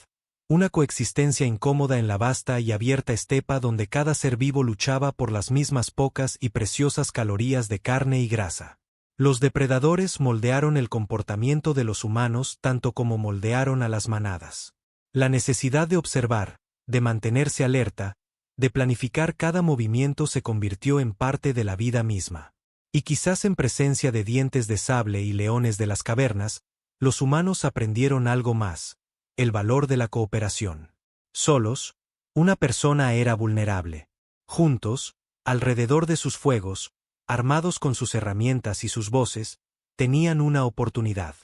una coexistencia incómoda en la vasta y abierta estepa donde cada ser vivo luchaba por las mismas pocas y preciosas calorías de carne y grasa. Los depredadores moldearon el comportamiento de los humanos tanto como moldearon a las manadas. La necesidad de observar, de mantenerse alerta, de planificar cada movimiento se convirtió en parte de la vida misma. Y quizás en presencia de dientes de sable y leones de las cavernas, los humanos aprendieron algo más, el valor de la cooperación. Solos, una persona era vulnerable. Juntos, alrededor de sus fuegos, armados con sus herramientas y sus voces, tenían una oportunidad.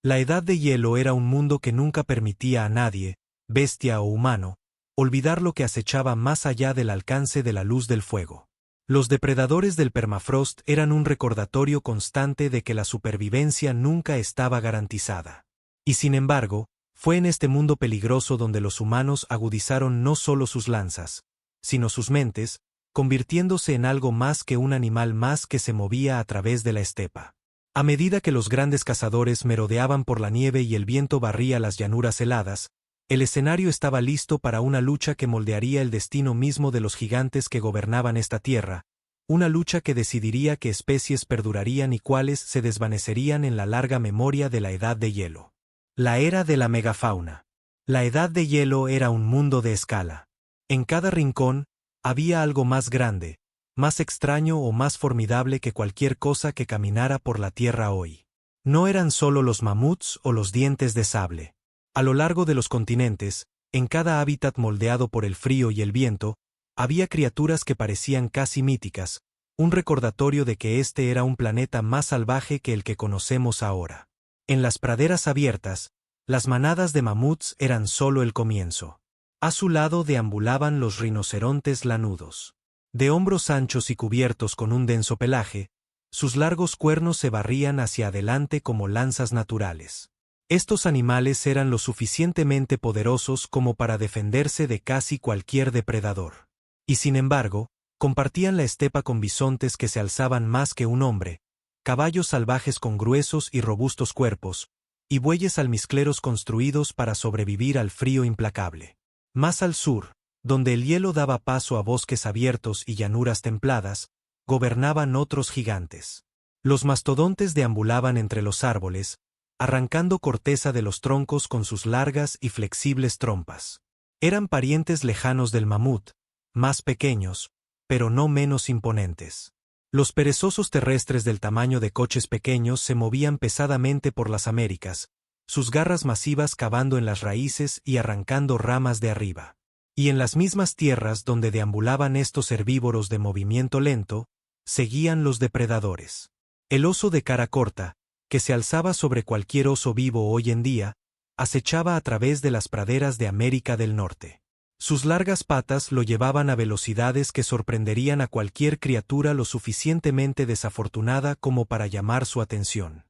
La Edad de Hielo era un mundo que nunca permitía a nadie, bestia o humano, olvidar lo que acechaba más allá del alcance de la luz del fuego. Los depredadores del permafrost eran un recordatorio constante de que la supervivencia nunca estaba garantizada. Y sin embargo, fue en este mundo peligroso donde los humanos agudizaron no solo sus lanzas, sino sus mentes, convirtiéndose en algo más que un animal más que se movía a través de la estepa. A medida que los grandes cazadores merodeaban por la nieve y el viento barría las llanuras heladas, el escenario estaba listo para una lucha que moldearía el destino mismo de los gigantes que gobernaban esta tierra, una lucha que decidiría qué especies perdurarían y cuáles se desvanecerían en la larga memoria de la Edad de Hielo. La era de la megafauna. La Edad de Hielo era un mundo de escala. En cada rincón, había algo más grande, más extraño o más formidable que cualquier cosa que caminara por la tierra hoy. No eran solo los mamuts o los dientes de sable. A lo largo de los continentes, en cada hábitat moldeado por el frío y el viento, Había criaturas que parecían casi míticas, un recordatorio de que este era un planeta más salvaje que el que conocemos ahora. En las praderas abiertas, las manadas de mamuts eran solo el comienzo. A su lado deambulaban los rinocerontes lanudos. De hombros anchos y cubiertos con un denso pelaje, sus largos cuernos se barrían hacia adelante como lanzas naturales. Estos animales eran lo suficientemente poderosos como para defenderse de casi cualquier depredador. Y sin embargo, compartían la estepa con bisontes que se alzaban más que un hombre, caballos salvajes con gruesos y robustos cuerpos, y bueyes almizcleros construidos para sobrevivir al frío implacable. Más al sur, donde el hielo daba paso a bosques abiertos y llanuras templadas, gobernaban otros gigantes. Los mastodontes deambulaban entre los árboles, arrancando corteza de los troncos con sus largas y flexibles trompas. Eran parientes lejanos del mamut, más pequeños, pero no menos imponentes. Los perezosos terrestres del tamaño de coches pequeños se movían pesadamente por las Américas, sus garras masivas cavando en las raíces y arrancando ramas de arriba. Y en las mismas tierras donde deambulaban estos herbívoros de movimiento lento, seguían los depredadores. El oso de cara corta, que se alzaba sobre cualquier oso vivo hoy en día, acechaba a través de las praderas de América del Norte. Sus largas patas lo llevaban a velocidades que sorprenderían a cualquier criatura lo suficientemente desafortunada como para llamar su atención.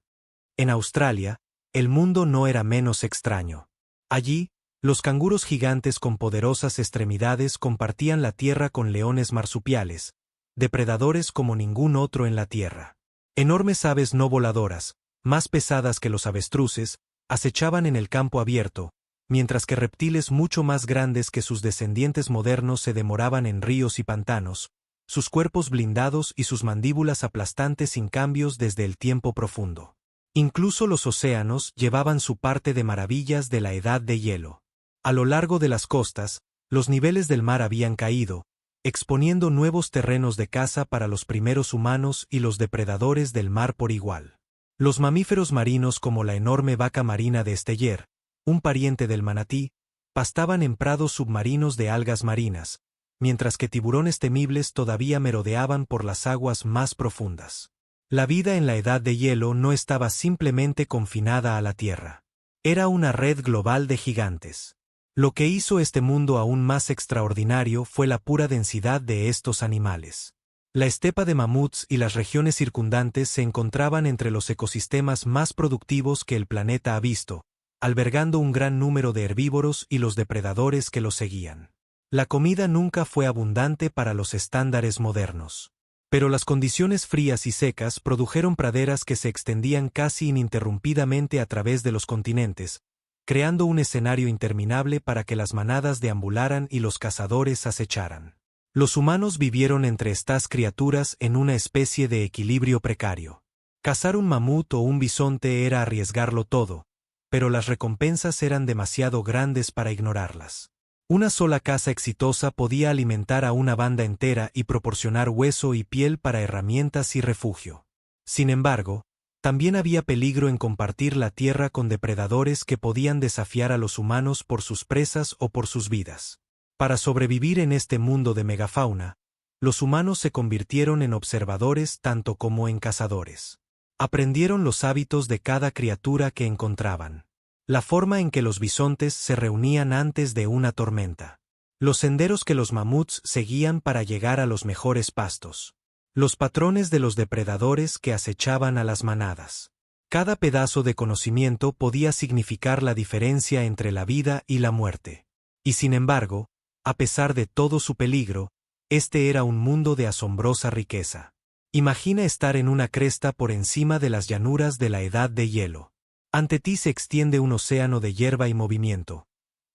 En Australia, el mundo no era menos extraño. Allí, los canguros gigantes con poderosas extremidades compartían la tierra con leones marsupiales, depredadores como ningún otro en la tierra. Enormes aves no voladoras, más pesadas que los avestruces, acechaban en el campo abierto, mientras que reptiles mucho más grandes que sus descendientes modernos se demoraban en ríos y pantanos, sus cuerpos blindados y sus mandíbulas aplastantes sin cambios desde el tiempo profundo. Incluso los océanos llevaban su parte de maravillas de la edad de hielo. A lo largo de las costas, los niveles del mar habían caído, exponiendo nuevos terrenos de caza para los primeros humanos y los depredadores del mar por igual. Los mamíferos marinos como la enorme vaca marina de Esteller, un pariente del manatí, pastaban en prados submarinos de algas marinas, mientras que tiburones temibles todavía merodeaban por las aguas más profundas. La vida en la edad de hielo no estaba simplemente confinada a la Tierra. Era una red global de gigantes. Lo que hizo este mundo aún más extraordinario fue la pura densidad de estos animales. La estepa de mamuts y las regiones circundantes se encontraban entre los ecosistemas más productivos que el planeta ha visto, albergando un gran número de herbívoros y los depredadores que los seguían. La comida nunca fue abundante para los estándares modernos. Pero las condiciones frías y secas produjeron praderas que se extendían casi ininterrumpidamente a través de los continentes, creando un escenario interminable para que las manadas deambularan y los cazadores acecharan. Los humanos vivieron entre estas criaturas en una especie de equilibrio precario. Cazar un mamut o un bisonte era arriesgarlo todo, pero las recompensas eran demasiado grandes para ignorarlas. Una sola caza exitosa podía alimentar a una banda entera y proporcionar hueso y piel para herramientas y refugio. Sin embargo, también había peligro en compartir la tierra con depredadores que podían desafiar a los humanos por sus presas o por sus vidas. Para sobrevivir en este mundo de megafauna, los humanos se convirtieron en observadores tanto como en cazadores. Aprendieron los hábitos de cada criatura que encontraban. La forma en que los bisontes se reunían antes de una tormenta. Los senderos que los mamuts seguían para llegar a los mejores pastos. Los patrones de los depredadores que acechaban a las manadas. Cada pedazo de conocimiento podía significar la diferencia entre la vida y la muerte. Y sin embargo, a pesar de todo su peligro, este era un mundo de asombrosa riqueza. Imagina estar en una cresta por encima de las llanuras de la edad de hielo. Ante ti se extiende un océano de hierba y movimiento.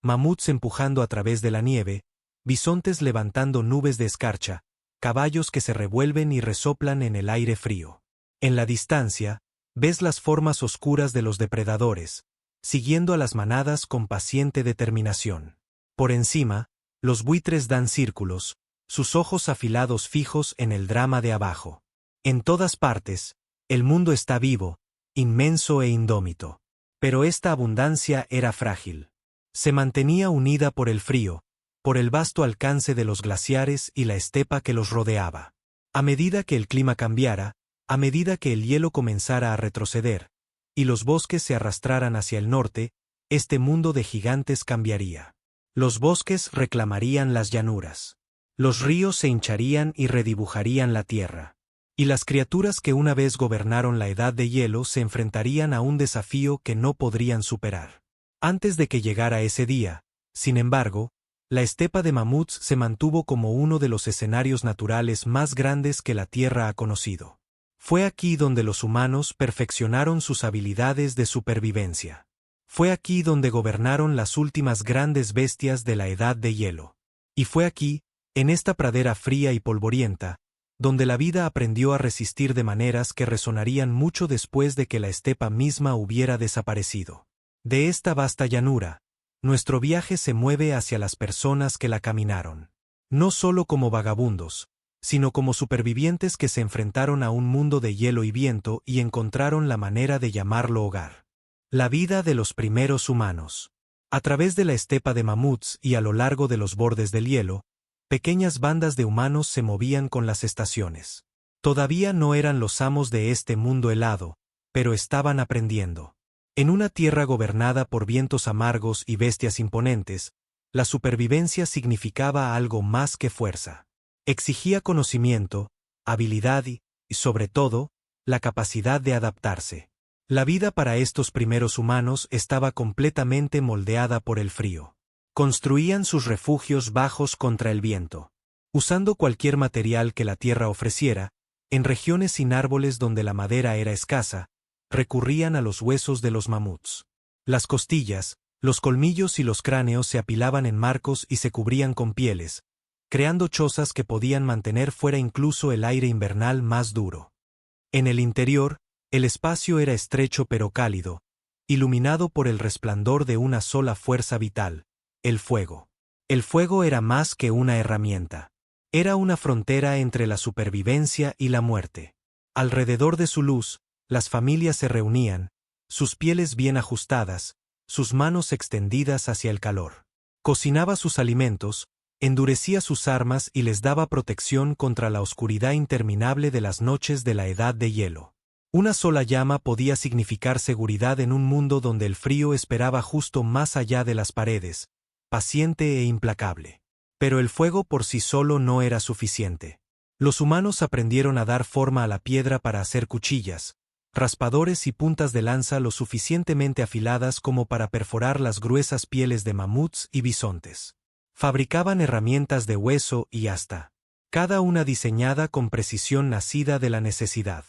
Mamuts empujando a través de la nieve, bisontes levantando nubes de escarcha, caballos que se revuelven y resoplan en el aire frío. En la distancia, ves las formas oscuras de los depredadores, siguiendo a las manadas con paciente determinación. Por encima, los buitres dan círculos, sus ojos afilados fijos en el drama de abajo. En todas partes, el mundo está vivo, inmenso e indómito. Pero esta abundancia era frágil. Se mantenía unida por el frío, por el vasto alcance de los glaciares y la estepa que los rodeaba. A medida que el clima cambiara, a medida que el hielo comenzara a retroceder, y los bosques se arrastraran hacia el norte, este mundo de gigantes cambiaría. Los bosques reclamarían las llanuras. Los ríos se hincharían y redibujarían la tierra. Y las criaturas que una vez gobernaron la edad de hielo se enfrentarían a un desafío que no podrían superar. Antes de que llegara ese día, sin embargo, la estepa de mamuts se mantuvo como uno de los escenarios naturales más grandes que la Tierra ha conocido. Fue aquí donde los humanos perfeccionaron sus habilidades de supervivencia. Fue aquí donde gobernaron las últimas grandes bestias de la edad de hielo. Y fue aquí, en esta pradera fría y polvorienta, donde la vida aprendió a resistir de maneras que resonarían mucho después de que la estepa misma hubiera desaparecido. De esta vasta llanura, nuestro viaje se mueve hacia las personas que la caminaron. No solo como vagabundos, sino como supervivientes que se enfrentaron a un mundo de hielo y viento y encontraron la manera de llamarlo hogar. La vida de los primeros humanos. A través de la estepa de mamuts y a lo largo de los bordes del hielo, pequeñas bandas de humanos se movían con las estaciones. Todavía no eran los amos de este mundo helado, pero estaban aprendiendo. En una tierra gobernada por vientos amargos y bestias imponentes, la supervivencia significaba algo más que fuerza. Exigía conocimiento, habilidad y, sobre todo, la capacidad de adaptarse. La vida para estos primeros humanos estaba completamente moldeada por el frío. Construían sus refugios bajos contra el viento. Usando cualquier material que la tierra ofreciera, en regiones sin árboles donde la madera era escasa, recurrían a los huesos de los mamuts. Las costillas, los colmillos y los cráneos se apilaban en marcos y se cubrían con pieles, creando chozas que podían mantener fuera incluso el aire invernal más duro. En el interior, el espacio era estrecho pero cálido, iluminado por el resplandor de una sola fuerza vital, el fuego. El fuego era más que una herramienta. Era una frontera entre la supervivencia y la muerte. Alrededor de su luz, las familias se reunían, sus pieles bien ajustadas, sus manos extendidas hacia el calor. Cocinaba sus alimentos, endurecía sus armas y les daba protección contra la oscuridad interminable de las noches de la edad de hielo. Una sola llama podía significar seguridad en un mundo donde el frío esperaba justo más allá de las paredes, paciente e implacable. Pero el fuego por sí solo no era suficiente. Los humanos aprendieron a dar forma a la piedra para hacer cuchillas, raspadores y puntas de lanza lo suficientemente afiladas como para perforar las gruesas pieles de mamuts y bisontes. Fabricaban herramientas de hueso y asta, cada una diseñada con precisión nacida de la necesidad.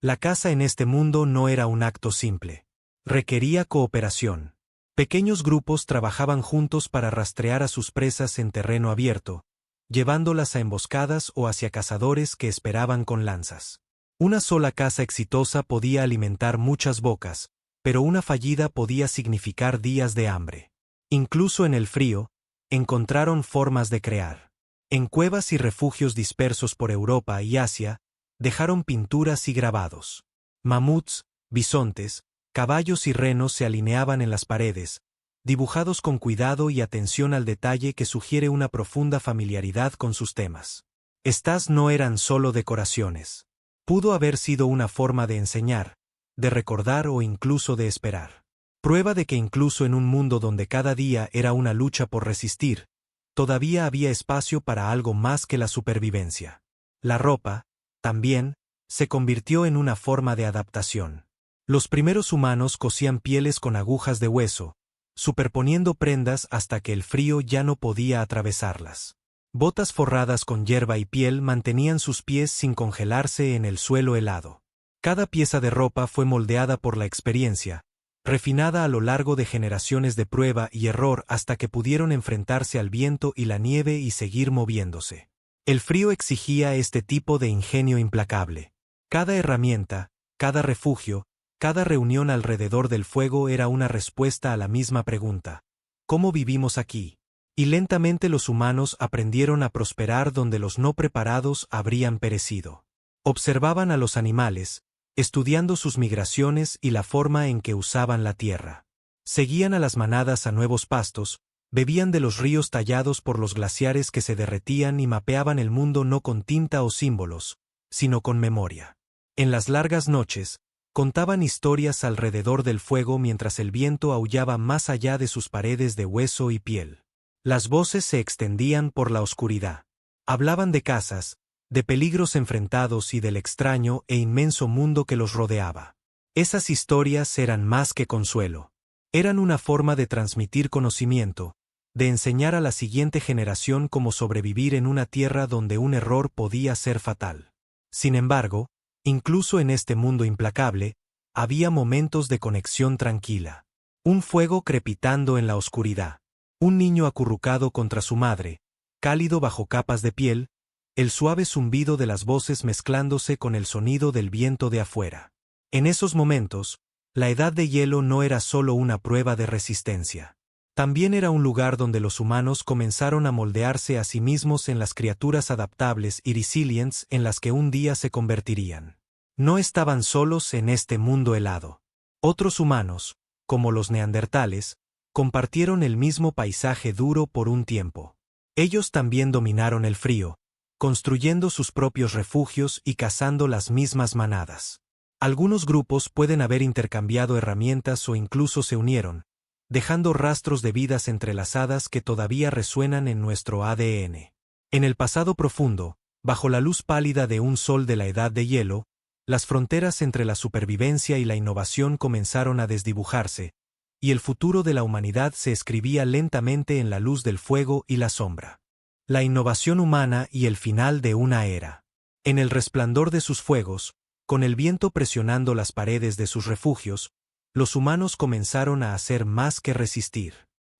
La caza en este mundo no era un acto simple. Requería cooperación. Pequeños grupos trabajaban juntos para rastrear a sus presas en terreno abierto, llevándolas a emboscadas o hacia cazadores que esperaban con lanzas. Una sola caza exitosa podía alimentar muchas bocas, pero una fallida podía significar días de hambre. Incluso en el frío, encontraron formas de crear. En cuevas y refugios dispersos por Europa y Asia, dejaron pinturas y grabados. Mamuts, bisontes, caballos y renos se alineaban en las paredes, dibujados con cuidado y atención al detalle que sugiere una profunda familiaridad con sus temas. Estas no eran solo decoraciones. Pudo haber sido una forma de enseñar, de recordar o incluso de esperar. Prueba de que incluso en un mundo donde cada día era una lucha por resistir, todavía había espacio para algo más que la supervivencia. La ropa, también, se convirtió en una forma de adaptación. Los primeros humanos cosían pieles con agujas de hueso, superponiendo prendas hasta que el frío ya no podía atravesarlas. Botas forradas con hierba y piel mantenían sus pies sin congelarse en el suelo helado. Cada pieza de ropa fue moldeada por la experiencia, refinada a lo largo de generaciones de prueba y error hasta que pudieron enfrentarse al viento y la nieve y seguir moviéndose. El frío exigía este tipo de ingenio implacable. Cada herramienta, cada refugio, cada reunión alrededor del fuego era una respuesta a la misma pregunta: ¿cómo vivimos aquí? Y lentamente los humanos aprendieron a prosperar donde los no preparados habrían perecido. Observaban a los animales, estudiando sus migraciones y la forma en que usaban la tierra. Seguían a las manadas a nuevos pastos, Bebían de los ríos tallados por los glaciares que se derretían y mapeaban el mundo no con tinta o símbolos, sino con memoria. En las largas noches, contaban historias alrededor del fuego mientras el viento aullaba más allá de sus paredes de hueso y piel. Las voces se extendían por la oscuridad. Hablaban de casas, de peligros enfrentados y del extraño e inmenso mundo que los rodeaba. Esas historias eran más que consuelo. Eran una forma de transmitir conocimiento, de enseñar a la siguiente generación cómo sobrevivir en una tierra donde un error podía ser fatal. Sin embargo, incluso en este mundo implacable, había momentos de conexión tranquila. Un fuego crepitando en la oscuridad. Un niño acurrucado contra su madre, cálido bajo capas de piel, el suave zumbido de las voces mezclándose con el sonido del viento de afuera. En esos momentos, la edad de hielo no era solo una prueba de resistencia. También era un lugar donde los humanos comenzaron a moldearse a sí mismos en las criaturas adaptables y resilientes en las que un día se convertirían. No estaban solos en este mundo helado. Otros humanos, como los neandertales, compartieron el mismo paisaje duro por un tiempo. Ellos también dominaron el frío, construyendo sus propios refugios y cazando las mismas manadas. Algunos grupos pueden haber intercambiado herramientas o incluso se unieron, dejando rastros de vidas entrelazadas que todavía resuenan en nuestro ADN. En el pasado profundo, bajo la luz pálida de un sol de la edad de hielo, las fronteras entre la supervivencia y la innovación comenzaron a desdibujarse, y el futuro de la humanidad se escribía lentamente en la luz del fuego y la sombra. La innovación humana y el final de una era. En el resplandor de sus fuegos, con el viento presionando las paredes de sus refugios, los humanos comenzaron a hacer más que resistir.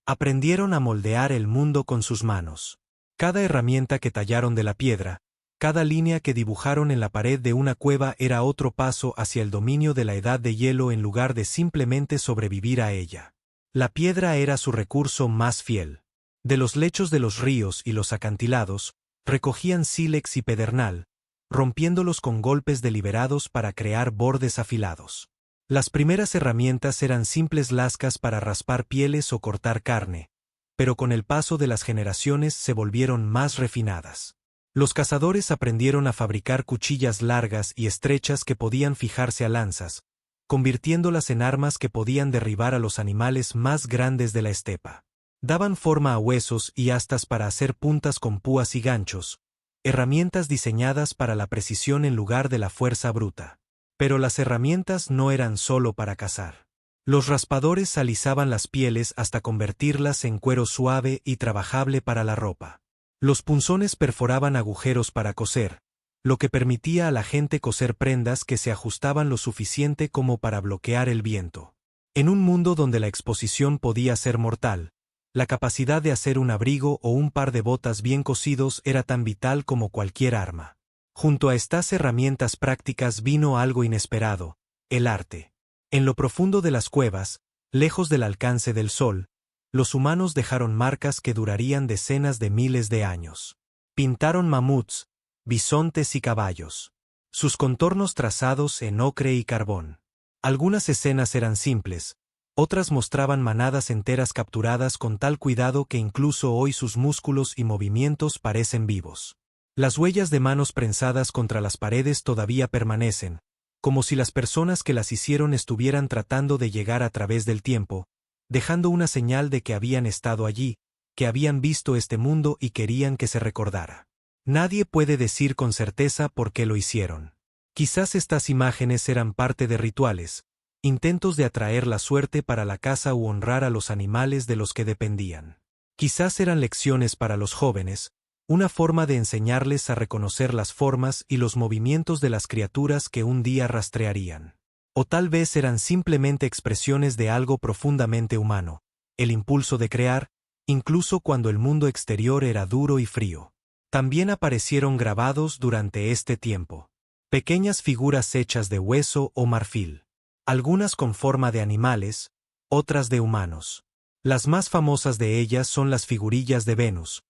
Aprendieron a moldear el mundo con sus manos. Cada herramienta que tallaron de la piedra, cada línea que dibujaron en la pared de una cueva era otro paso hacia el dominio de la edad de hielo en lugar de simplemente sobrevivir a ella. La piedra era su recurso más fiel. De los lechos de los ríos y los acantilados, recogían sílex y pedernal, rompiéndolos con golpes deliberados para crear bordes afilados. Las primeras herramientas eran simples lascas para raspar pieles o cortar carne, pero con el paso de las generaciones se volvieron más refinadas. Los cazadores aprendieron a fabricar cuchillas largas y estrechas que podían fijarse a lanzas, convirtiéndolas en armas que podían derribar a los animales más grandes de la estepa. Daban forma a huesos y astas para hacer puntas con púas y ganchos, herramientas diseñadas para la precisión en lugar de la fuerza bruta. Pero las herramientas no eran solo para cazar. Los raspadores alisaban las pieles hasta convertirlas en cuero suave y trabajable para la ropa. Los punzones perforaban agujeros para coser, lo que permitía a la gente coser prendas que se ajustaban lo suficiente como para bloquear el viento. En un mundo donde la exposición podía ser mortal, la capacidad de hacer un abrigo o un par de botas bien cosidos era tan vital como cualquier arma. Junto a estas herramientas prácticas vino algo inesperado, el arte. En lo profundo de las cuevas, lejos del alcance del sol, los humanos dejaron marcas que durarían decenas de miles de años. Pintaron mamuts, bisontes y caballos. Sus contornos trazados en ocre y carbón. Algunas escenas eran simples, otras mostraban manadas enteras capturadas con tal cuidado que incluso hoy sus músculos y movimientos parecen vivos. Las huellas de manos prensadas contra las paredes todavía permanecen, como si las personas que las hicieron estuvieran tratando de llegar a través del tiempo, dejando una señal de que habían estado allí, que habían visto este mundo y querían que se recordara. Nadie puede decir con certeza por qué lo hicieron. Quizás estas imágenes eran parte de rituales, intentos de atraer la suerte para la caza u honrar a los animales de los que dependían. Quizás eran lecciones para los jóvenes, una forma de enseñarles a reconocer las formas y los movimientos de las criaturas que un día rastrearían. O tal vez eran simplemente expresiones de algo profundamente humano, el impulso de crear, incluso cuando el mundo exterior era duro y frío. También aparecieron grabados durante este tiempo. Pequeñas figuras hechas de hueso o marfil. Algunas con forma de animales, otras de humanos. Las más famosas de ellas son las figurillas de Venus,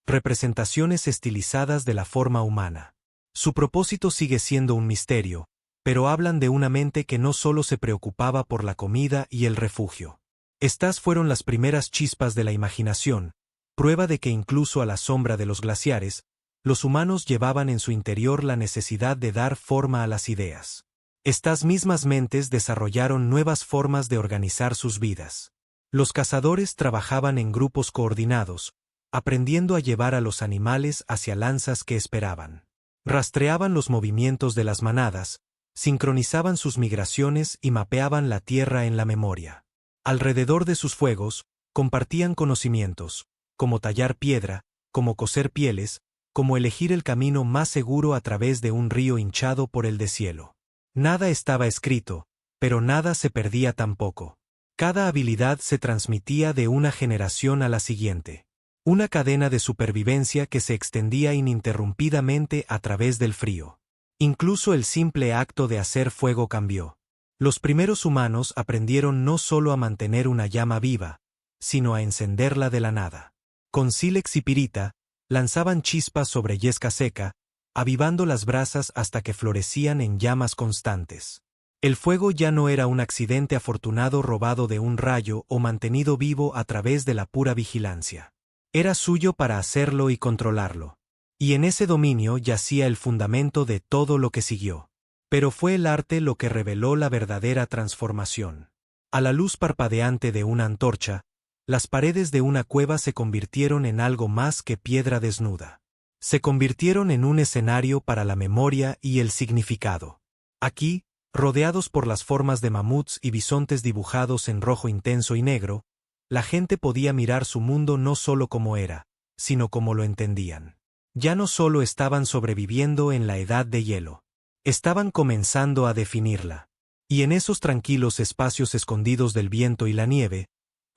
representaciones estilizadas de la forma humana. Su propósito sigue siendo un misterio, pero hablan de una mente que no solo se preocupaba por la comida y el refugio. Estas fueron las primeras chispas de la imaginación, prueba de que incluso a la sombra de los glaciares, los humanos llevaban en su interior la necesidad de dar forma a las ideas. Estas mismas mentes desarrollaron nuevas formas de organizar sus vidas. Los cazadores trabajaban en grupos coordinados, aprendiendo a llevar a los animales hacia lanzas que esperaban. Rastreaban los movimientos de las manadas, sincronizaban sus migraciones y mapeaban la tierra en la memoria. Alrededor de sus fuegos, compartían conocimientos, como tallar piedra, como coser pieles, como elegir el camino más seguro a través de un río hinchado por el deshielo. Nada estaba escrito, pero nada se perdía tampoco. Cada habilidad se transmitía de una generación a la siguiente. Una cadena de supervivencia que se extendía ininterrumpidamente a través del frío. Incluso el simple acto de hacer fuego cambió. Los primeros humanos aprendieron no solo a mantener una llama viva, sino a encenderla de la nada. Con sílex y pirita, lanzaban chispas sobre yesca seca, avivando las brasas hasta que florecían en llamas constantes. El fuego ya no era un accidente afortunado robado de un rayo o mantenido vivo a través de la pura vigilancia. Era suyo para hacerlo y controlarlo. Y en ese dominio yacía el fundamento de todo lo que siguió. Pero fue el arte lo que reveló la verdadera transformación. A la luz parpadeante de una antorcha, las paredes de una cueva se convirtieron en algo más que piedra desnuda. Se convirtieron en un escenario para la memoria y el significado. Aquí, rodeados por las formas de mamuts y bisontes dibujados en rojo intenso y negro, la gente podía mirar su mundo no solo como era, sino como lo entendían. Ya no solo estaban sobreviviendo en la edad de hielo. Estaban comenzando a definirla. Y en esos tranquilos espacios escondidos del viento y la nieve,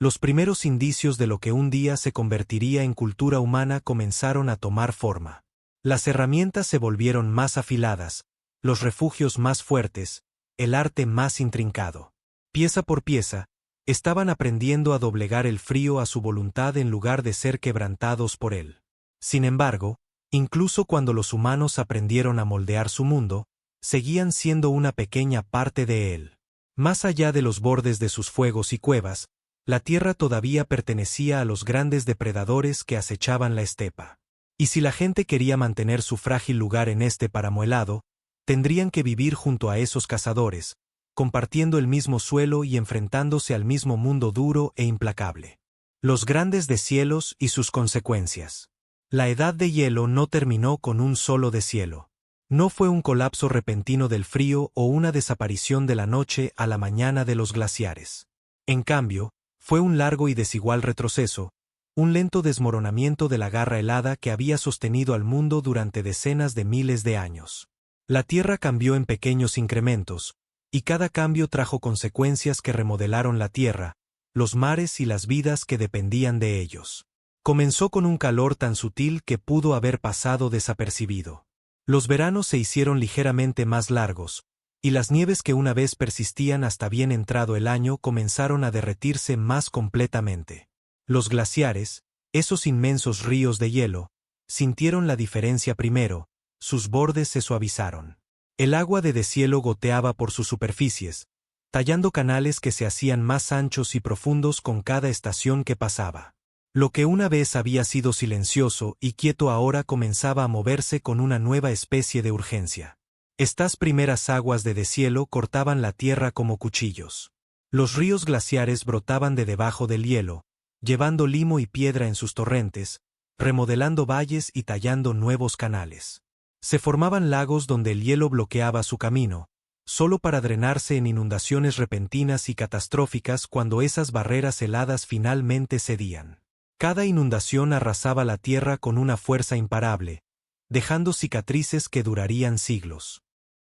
los primeros indicios de lo que un día se convertiría en cultura humana comenzaron a tomar forma. Las herramientas se volvieron más afiladas, los refugios más fuertes, el arte más intrincado. Pieza por pieza, estaban aprendiendo a doblegar el frío a su voluntad en lugar de ser quebrantados por él. Sin embargo, incluso cuando los humanos aprendieron a moldear su mundo, seguían siendo una pequeña parte de él. Más allá de los bordes de sus fuegos y cuevas, la tierra todavía pertenecía a los grandes depredadores que acechaban la estepa. Y si la gente quería mantener su frágil lugar en este páramo helado, tendrían que vivir junto a esos cazadores, compartiendo el mismo suelo y enfrentándose al mismo mundo duro e implacable. Los grandes deshielos y sus consecuencias. La edad de hielo no terminó con un solo deshielo. No fue un colapso repentino del frío o una desaparición de la noche a la mañana de los glaciares. En cambio, fue un largo y desigual retroceso, un lento desmoronamiento de la garra helada que había sostenido al mundo durante decenas de miles de años. La Tierra cambió en pequeños incrementos, y cada cambio trajo consecuencias que remodelaron la Tierra, los mares y las vidas que dependían de ellos. Comenzó con un calor tan sutil que pudo haber pasado desapercibido. Los veranos se hicieron ligeramente más largos, y las nieves que una vez persistían hasta bien entrado el año comenzaron a derretirse más completamente. Los glaciares, esos inmensos ríos de hielo, sintieron la diferencia primero, sus bordes se suavizaron. El agua de deshielo goteaba por sus superficies, tallando canales que se hacían más anchos y profundos con cada estación que pasaba. Lo que una vez había sido silencioso y quieto ahora comenzaba a moverse con una nueva especie de urgencia. Estas primeras aguas de deshielo cortaban la tierra como cuchillos. Los ríos glaciares brotaban de debajo del hielo, llevando limo y piedra en sus torrentes, remodelando valles y tallando nuevos canales. Se formaban lagos donde el hielo bloqueaba su camino, solo para drenarse en inundaciones repentinas y catastróficas cuando esas barreras heladas finalmente cedían. Cada inundación arrasaba la tierra con una fuerza imparable, dejando cicatrices que durarían siglos.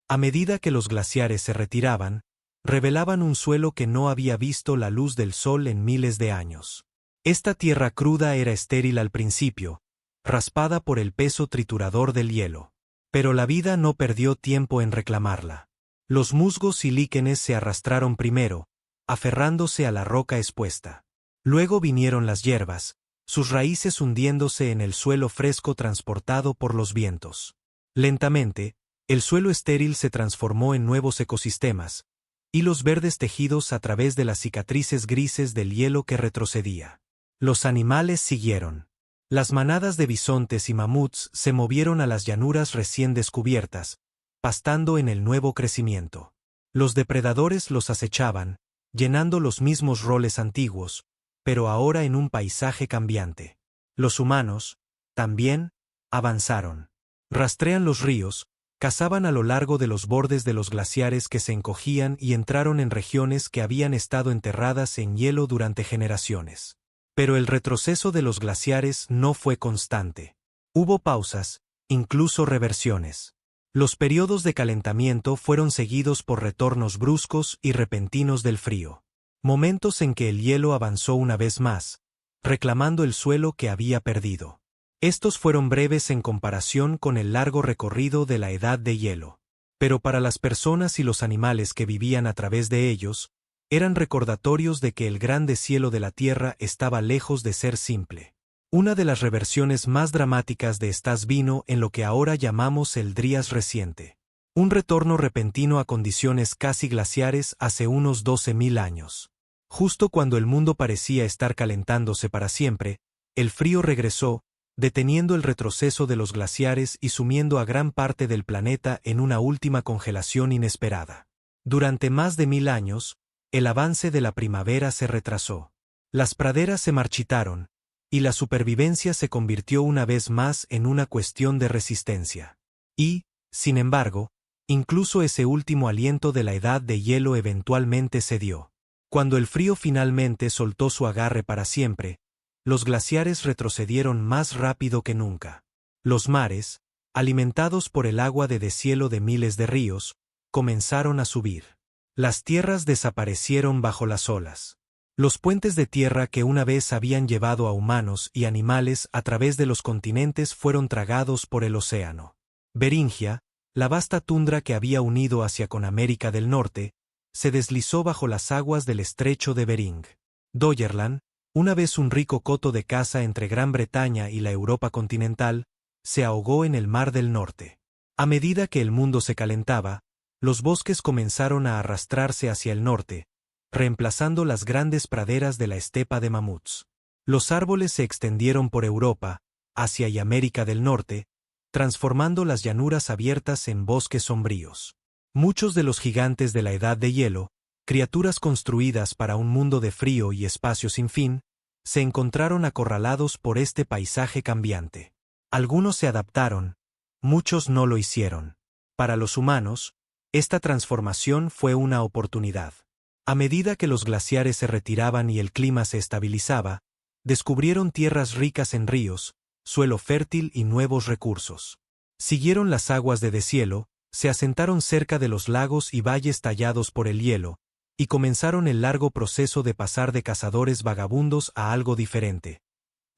A medida que los glaciares se retiraban, revelaban un suelo que no había visto la luz del sol en miles de años. Esta tierra cruda era estéril al principio, raspada por el peso triturador del hielo. Pero la vida no perdió tiempo en reclamarla. Los musgos y líquenes se arrastraron primero, aferrándose a la roca expuesta. Luego vinieron las hierbas, sus raíces hundiéndose en el suelo fresco transportado por los vientos. Lentamente, el suelo estéril se transformó en nuevos ecosistemas, hilos verdes tejidos a través de las cicatrices grises del hielo que retrocedía. Los animales siguieron. Las manadas de bisontes y mamuts se movieron a las llanuras recién descubiertas, pastando en el nuevo crecimiento. Los depredadores los acechaban, llenando los mismos roles antiguos, pero ahora en un paisaje cambiante. Los humanos, también, avanzaron. Rastrean los ríos, cazaban a lo largo de los bordes de los glaciares que se encogían y entraron en regiones que habían estado enterradas en hielo durante generaciones. Pero el retroceso de los glaciares no fue constante. Hubo pausas, incluso reversiones. Los periodos de calentamiento fueron seguidos por retornos bruscos y repentinos del frío. Momentos en que el hielo avanzó una vez más, reclamando el suelo que había perdido. Estos fueron breves en comparación con el largo recorrido de la edad de hielo. Pero para las personas y los animales que vivían a través de ellos, eran recordatorios de que el gran deshielo de la Tierra estaba lejos de ser simple. Una de las reversiones más dramáticas de estas vino en lo que ahora llamamos el Drías reciente. Un retorno repentino a condiciones casi glaciares hace unos 12.000 años. Justo cuando el mundo parecía estar calentándose para siempre, el frío regresó, deteniendo el retroceso de los glaciares y sumiendo a gran parte del planeta en una última congelación inesperada. Durante más de 1000 años, el avance de la primavera se retrasó. Las praderas se marchitaron, y la supervivencia se convirtió una vez más en una cuestión de resistencia. Y, sin embargo, incluso ese último aliento de la edad de hielo eventualmente cedió. Cuando el frío finalmente soltó su agarre para siempre, los glaciares retrocedieron más rápido que nunca. Los mares, alimentados por el agua de deshielo de miles de ríos, comenzaron a subir. Las tierras desaparecieron bajo las olas. Los puentes de tierra que una vez habían llevado a humanos y animales a través de los continentes fueron tragados por el océano. Beringia, la vasta tundra que había unido Asia con América del Norte, se deslizó bajo las aguas del estrecho de Bering. Doggerland, una vez un rico coto de caza entre Gran Bretaña y la Europa continental, se ahogó en el Mar del Norte. A medida que el mundo se calentaba, los bosques comenzaron a arrastrarse hacia el norte, reemplazando las grandes praderas de la estepa de mamuts. Los árboles se extendieron por Europa, Asia y América del Norte, transformando las llanuras abiertas en bosques sombríos. Muchos de los gigantes de la edad de hielo, criaturas construidas para un mundo de frío y espacio sin fin, se encontraron acorralados por este paisaje cambiante. Algunos se adaptaron, muchos no lo hicieron. Para los humanos, esta transformación fue una oportunidad. A medida que los glaciares se retiraban y el clima se estabilizaba, descubrieron tierras ricas en ríos, suelo fértil y nuevos recursos. Siguieron las aguas de deshielo, se asentaron cerca de los lagos y valles tallados por el hielo, y comenzaron el largo proceso de pasar de cazadores vagabundos a algo diferente.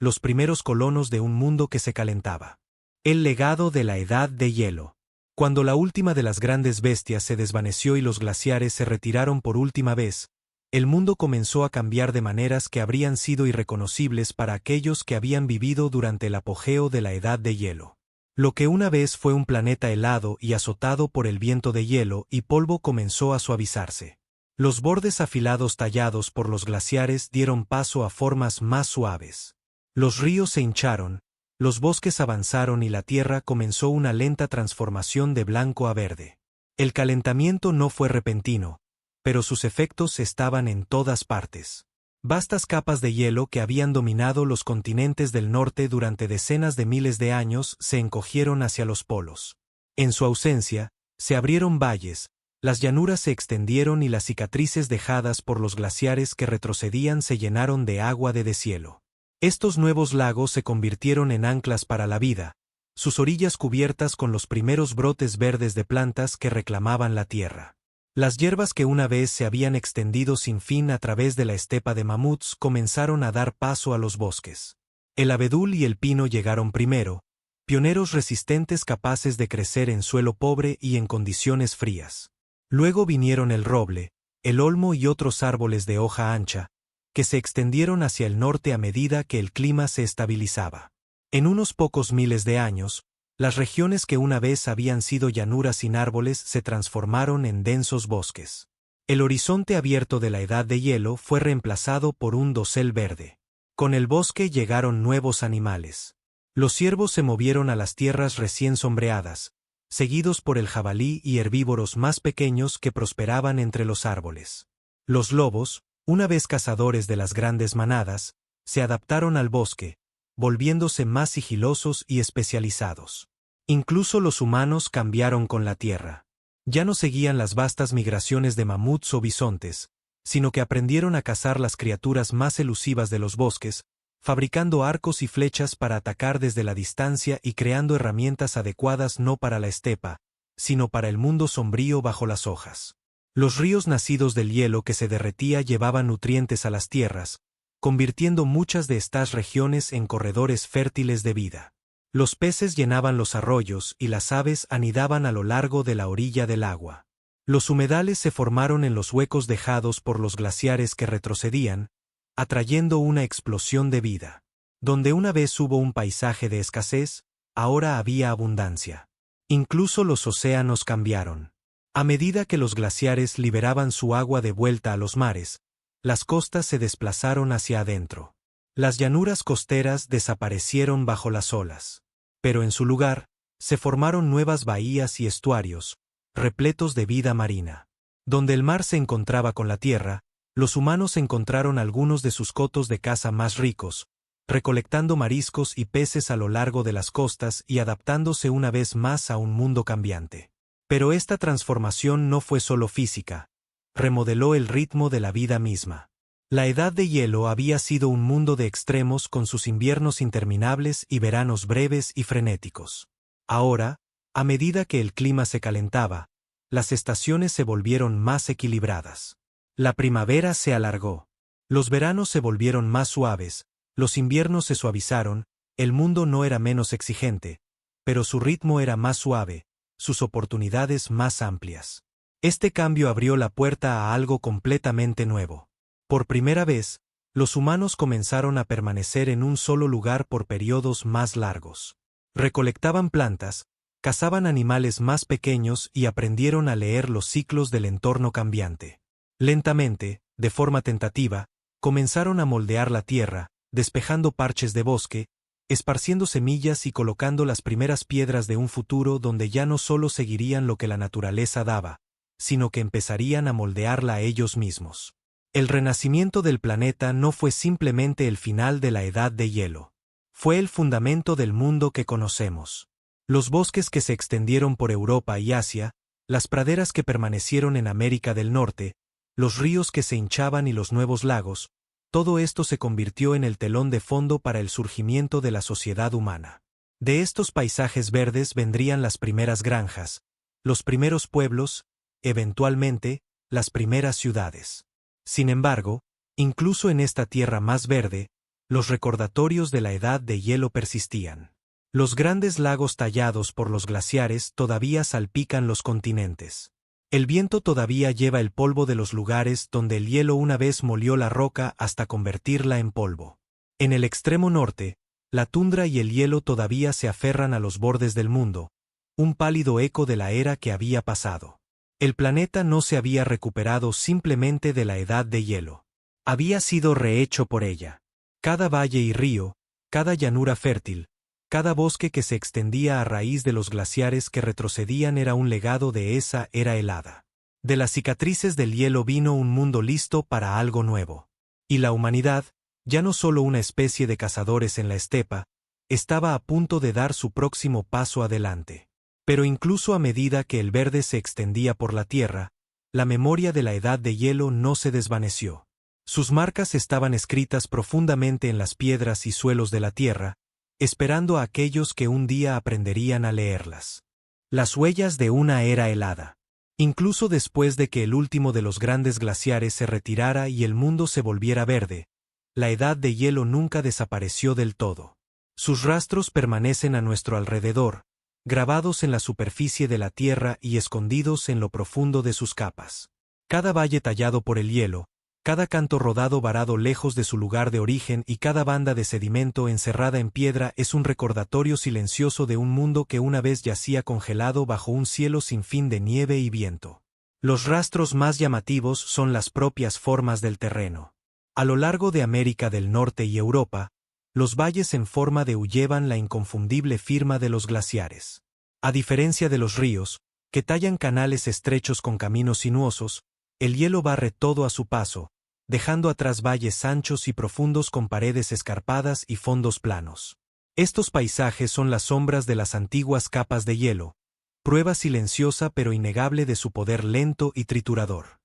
Los primeros colonos de un mundo que se calentaba. El legado de la edad de hielo. Cuando la última de las grandes bestias se desvaneció y los glaciares se retiraron por última vez, el mundo comenzó a cambiar de maneras que habrían sido irreconocibles para aquellos que habían vivido durante el apogeo de la edad de hielo. Lo que una vez fue un planeta helado y azotado por el viento de hielo y polvo comenzó a suavizarse. Los bordes afilados tallados por los glaciares dieron paso a formas más suaves. Los ríos se hincharon, los bosques avanzaron y la tierra comenzó una lenta transformación de blanco a verde. El calentamiento no fue repentino, pero sus efectos estaban en todas partes. Vastas capas de hielo que habían dominado los continentes del norte durante decenas de miles de años se encogieron hacia los polos. En su ausencia, se abrieron valles, las llanuras se extendieron y las cicatrices dejadas por los glaciares que retrocedían se llenaron de agua de deshielo. Estos nuevos lagos se convirtieron en anclas para la vida, sus orillas cubiertas con los primeros brotes verdes de plantas que reclamaban la tierra. Las hierbas que una vez se habían extendido sin fin a través de la estepa de mamuts comenzaron a dar paso a los bosques. El abedul y el pino llegaron primero, pioneros resistentes capaces de crecer en suelo pobre y en condiciones frías. Luego vinieron el roble, el olmo y otros árboles de hoja ancha, que se extendieron hacia el norte a medida que el clima se estabilizaba. En unos pocos miles de años, las regiones que una vez habían sido llanuras sin árboles se transformaron en densos bosques. El horizonte abierto de la edad de hielo fue reemplazado por un dosel verde. Con el bosque llegaron nuevos animales. Los ciervos se movieron a las tierras recién sombreadas, seguidos por el jabalí y herbívoros más pequeños que prosperaban entre los árboles. Los lobos, una vez cazadores de las grandes manadas, se adaptaron al bosque, volviéndose más sigilosos y especializados. Incluso los humanos cambiaron con la tierra. Ya no seguían las vastas migraciones de mamuts o bisontes, sino que aprendieron a cazar las criaturas más elusivas de los bosques, fabricando arcos y flechas para atacar desde la distancia y creando herramientas adecuadas no para la estepa, sino para el mundo sombrío bajo las hojas. Los ríos nacidos del hielo que se derretía llevaban nutrientes a las tierras, convirtiendo muchas de estas regiones en corredores fértiles de vida. Los peces llenaban los arroyos y las aves anidaban a lo largo de la orilla del agua. Los humedales se formaron en los huecos dejados por los glaciares que retrocedían, atrayendo una explosión de vida. Donde una vez hubo un paisaje de escasez, ahora había abundancia. Incluso los océanos cambiaron. A medida que los glaciares liberaban su agua de vuelta a los mares, las costas se desplazaron hacia adentro. Las llanuras costeras desaparecieron bajo las olas. Pero en su lugar, se formaron nuevas bahías y estuarios, repletos de vida marina. Donde el mar se encontraba con la tierra, los humanos encontraron algunos de sus cotos de caza más ricos, recolectando mariscos y peces a lo largo de las costas y adaptándose una vez más a un mundo cambiante. Pero esta transformación no fue solo física, remodeló el ritmo de la vida misma. La edad de hielo había sido un mundo de extremos con sus inviernos interminables y veranos breves y frenéticos. Ahora, a medida que el clima se calentaba, las estaciones se volvieron más equilibradas. La primavera se alargó. Los veranos se volvieron más suaves, los inviernos se suavizaron, el mundo no era menos exigente, pero su ritmo era más suave, sus oportunidades más amplias. Este cambio abrió la puerta a algo completamente nuevo. Por primera vez, los humanos comenzaron a permanecer en un solo lugar por periodos más largos. Recolectaban plantas, cazaban animales más pequeños y aprendieron a leer los ciclos del entorno cambiante. Lentamente, de forma tentativa, comenzaron a moldear la tierra, despejando parches de bosque, esparciendo semillas y colocando las primeras piedras de un futuro donde ya no solo seguirían lo que la naturaleza daba, sino que empezarían a moldearla a ellos mismos. El renacimiento del planeta no fue simplemente el final de la edad de hielo. Fue el fundamento del mundo que conocemos. Los bosques que se extendieron por Europa y Asia, las praderas que permanecieron en América del Norte, los ríos que se hinchaban y los nuevos lagos, todo esto se convirtió en el telón de fondo para el surgimiento de la sociedad humana. De estos paisajes verdes vendrían las primeras granjas, los primeros pueblos, eventualmente, las primeras ciudades. Sin embargo, incluso en esta tierra más verde, los recordatorios de la edad de hielo persistían. Los grandes lagos tallados por los glaciares todavía salpican los continentes. El viento todavía lleva el polvo de los lugares donde el hielo una vez molió la roca hasta convertirla en polvo. En el extremo norte, la tundra y el hielo todavía se aferran a los bordes del mundo, un pálido eco de la era que había pasado. El planeta no se había recuperado simplemente de la edad de hielo. Había sido rehecho por ella. Cada valle y río, cada llanura fértil, cada bosque que se extendía a raíz de los glaciares que retrocedían era un legado de esa era helada. De las cicatrices del hielo vino un mundo listo para algo nuevo. Y la humanidad, ya no solo una especie de cazadores en la estepa, estaba a punto de dar su próximo paso adelante. Pero incluso a medida que el verde se extendía por la tierra, la memoria de la edad de hielo no se desvaneció. Sus marcas estaban escritas profundamente en las piedras y suelos de la tierra, esperando a aquellos que un día aprenderían a leerlas. Las huellas de una era helada. Incluso después de que el último de los grandes glaciares se retirara y el mundo se volviera verde, la edad de hielo nunca desapareció del todo. Sus rastros permanecen a nuestro alrededor, grabados en la superficie de la tierra y escondidos en lo profundo de sus capas. Cada valle tallado por el hielo, cada canto rodado varado lejos de su lugar de origen y cada banda de sedimento encerrada en piedra es un recordatorio silencioso de un mundo que una vez yacía congelado bajo un cielo sin fin de nieve y viento. Los rastros más llamativos son las propias formas del terreno. A lo largo de América del Norte y Europa, los valles en forma de U llevan la inconfundible firma de los glaciares. A diferencia de los ríos, que tallan canales estrechos con caminos sinuosos, el hielo barre todo a su paso, dejando atrás valles anchos y profundos con paredes escarpadas y fondos planos. Estos paisajes son las sombras de las antiguas capas de hielo, prueba silenciosa pero innegable de su poder lento y triturador.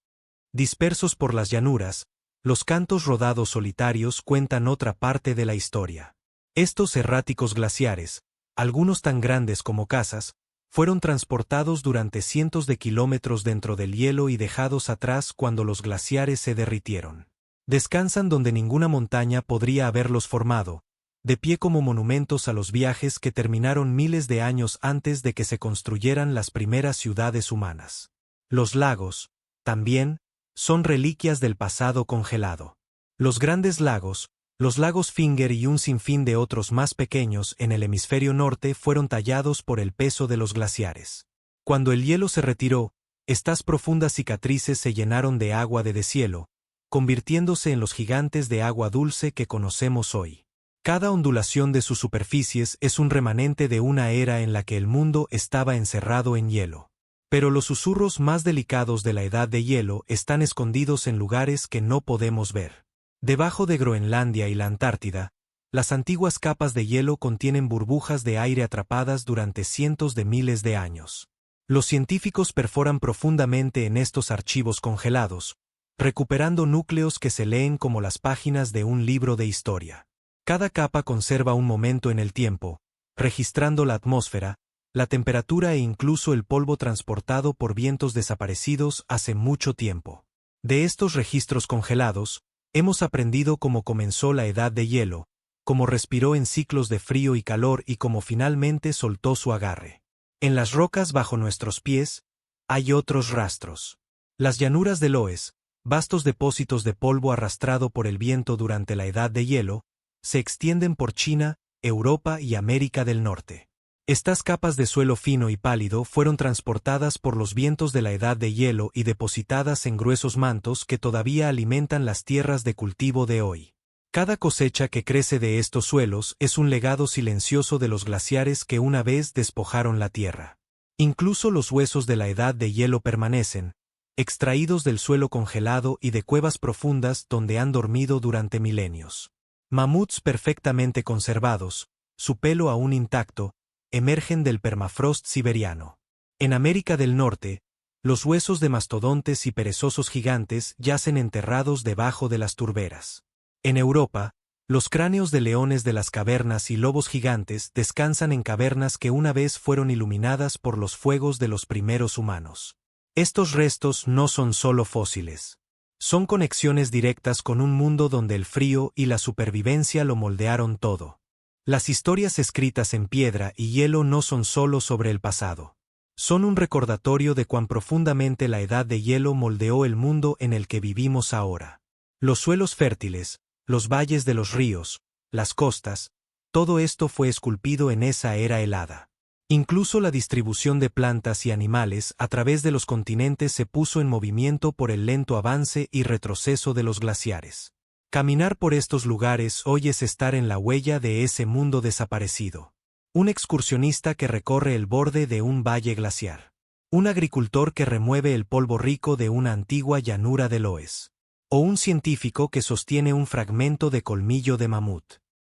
Dispersos por las llanuras, los cantos rodados solitarios cuentan otra parte de la historia. Estos erráticos glaciares, algunos tan grandes como casas, fueron transportados durante cientos de kilómetros dentro del hielo y dejados atrás cuando los glaciares se derritieron. Descansan donde ninguna montaña podría haberlos formado, de pie como monumentos a los viajes que terminaron miles de años antes de que se construyeran las primeras ciudades humanas. Los lagos, también, son reliquias del pasado congelado. Los grandes lagos, los lagos Finger y un sinfín de otros más pequeños en el hemisferio norte fueron tallados por el peso de los glaciares. Cuando el hielo se retiró, estas profundas cicatrices se llenaron de agua de deshielo, convirtiéndose en los gigantes de agua dulce que conocemos hoy. Cada ondulación de sus superficies es un remanente de una era en la que el mundo estaba encerrado en hielo. Pero los susurros más delicados de la edad de hielo están escondidos en lugares que no podemos ver. Debajo de Groenlandia y la Antártida, las antiguas capas de hielo contienen burbujas de aire atrapadas durante cientos de miles de años. Los científicos perforan profundamente en estos archivos congelados, recuperando núcleos que se leen como las páginas de un libro de historia. Cada capa conserva un momento en el tiempo, registrando la atmósfera, la temperatura e incluso el polvo transportado por vientos desaparecidos hace mucho tiempo. De estos registros congelados, hemos aprendido cómo comenzó la edad de hielo, cómo respiró en ciclos de frío y calor y cómo finalmente soltó su agarre. En las rocas bajo nuestros pies, hay otros rastros. Las llanuras de Loess, vastos depósitos de polvo arrastrado por el viento durante la edad de hielo, se extienden por China, Europa y América del Norte. Estas capas de suelo fino y pálido fueron transportadas por los vientos de la edad de hielo y depositadas en gruesos mantos que todavía alimentan las tierras de cultivo de hoy. Cada cosecha que crece de estos suelos es un legado silencioso de los glaciares que una vez despojaron la tierra. Incluso los huesos de la edad de hielo permanecen, extraídos del suelo congelado y de cuevas profundas donde han dormido durante milenios. Mamuts perfectamente conservados, su pelo aún intacto, emergen del permafrost siberiano. En América del Norte, los huesos de mastodontes y perezosos gigantes yacen enterrados debajo de las turberas. En Europa, los cráneos de leones de las cavernas y lobos gigantes descansan en cavernas que una vez fueron iluminadas por los fuegos de los primeros humanos. Estos restos no son solo fósiles. Son conexiones directas con un mundo donde el frío y la supervivencia lo moldearon todo. Las historias escritas en piedra y hielo no son solo sobre el pasado. Son un recordatorio de cuán profundamente la edad de hielo moldeó el mundo en el que vivimos ahora. Los suelos fértiles, los valles de los ríos, las costas, todo esto fue esculpido en esa era helada. Incluso la distribución de plantas y animales a través de los continentes se puso en movimiento por el lento avance y retroceso de los glaciares. Caminar por estos lugares hoy es estar en la huella de ese mundo desaparecido. Un excursionista que recorre el borde de un valle glaciar. Un agricultor que remueve el polvo rico de una antigua llanura de Loess. O un científico que sostiene un fragmento de colmillo de mamut.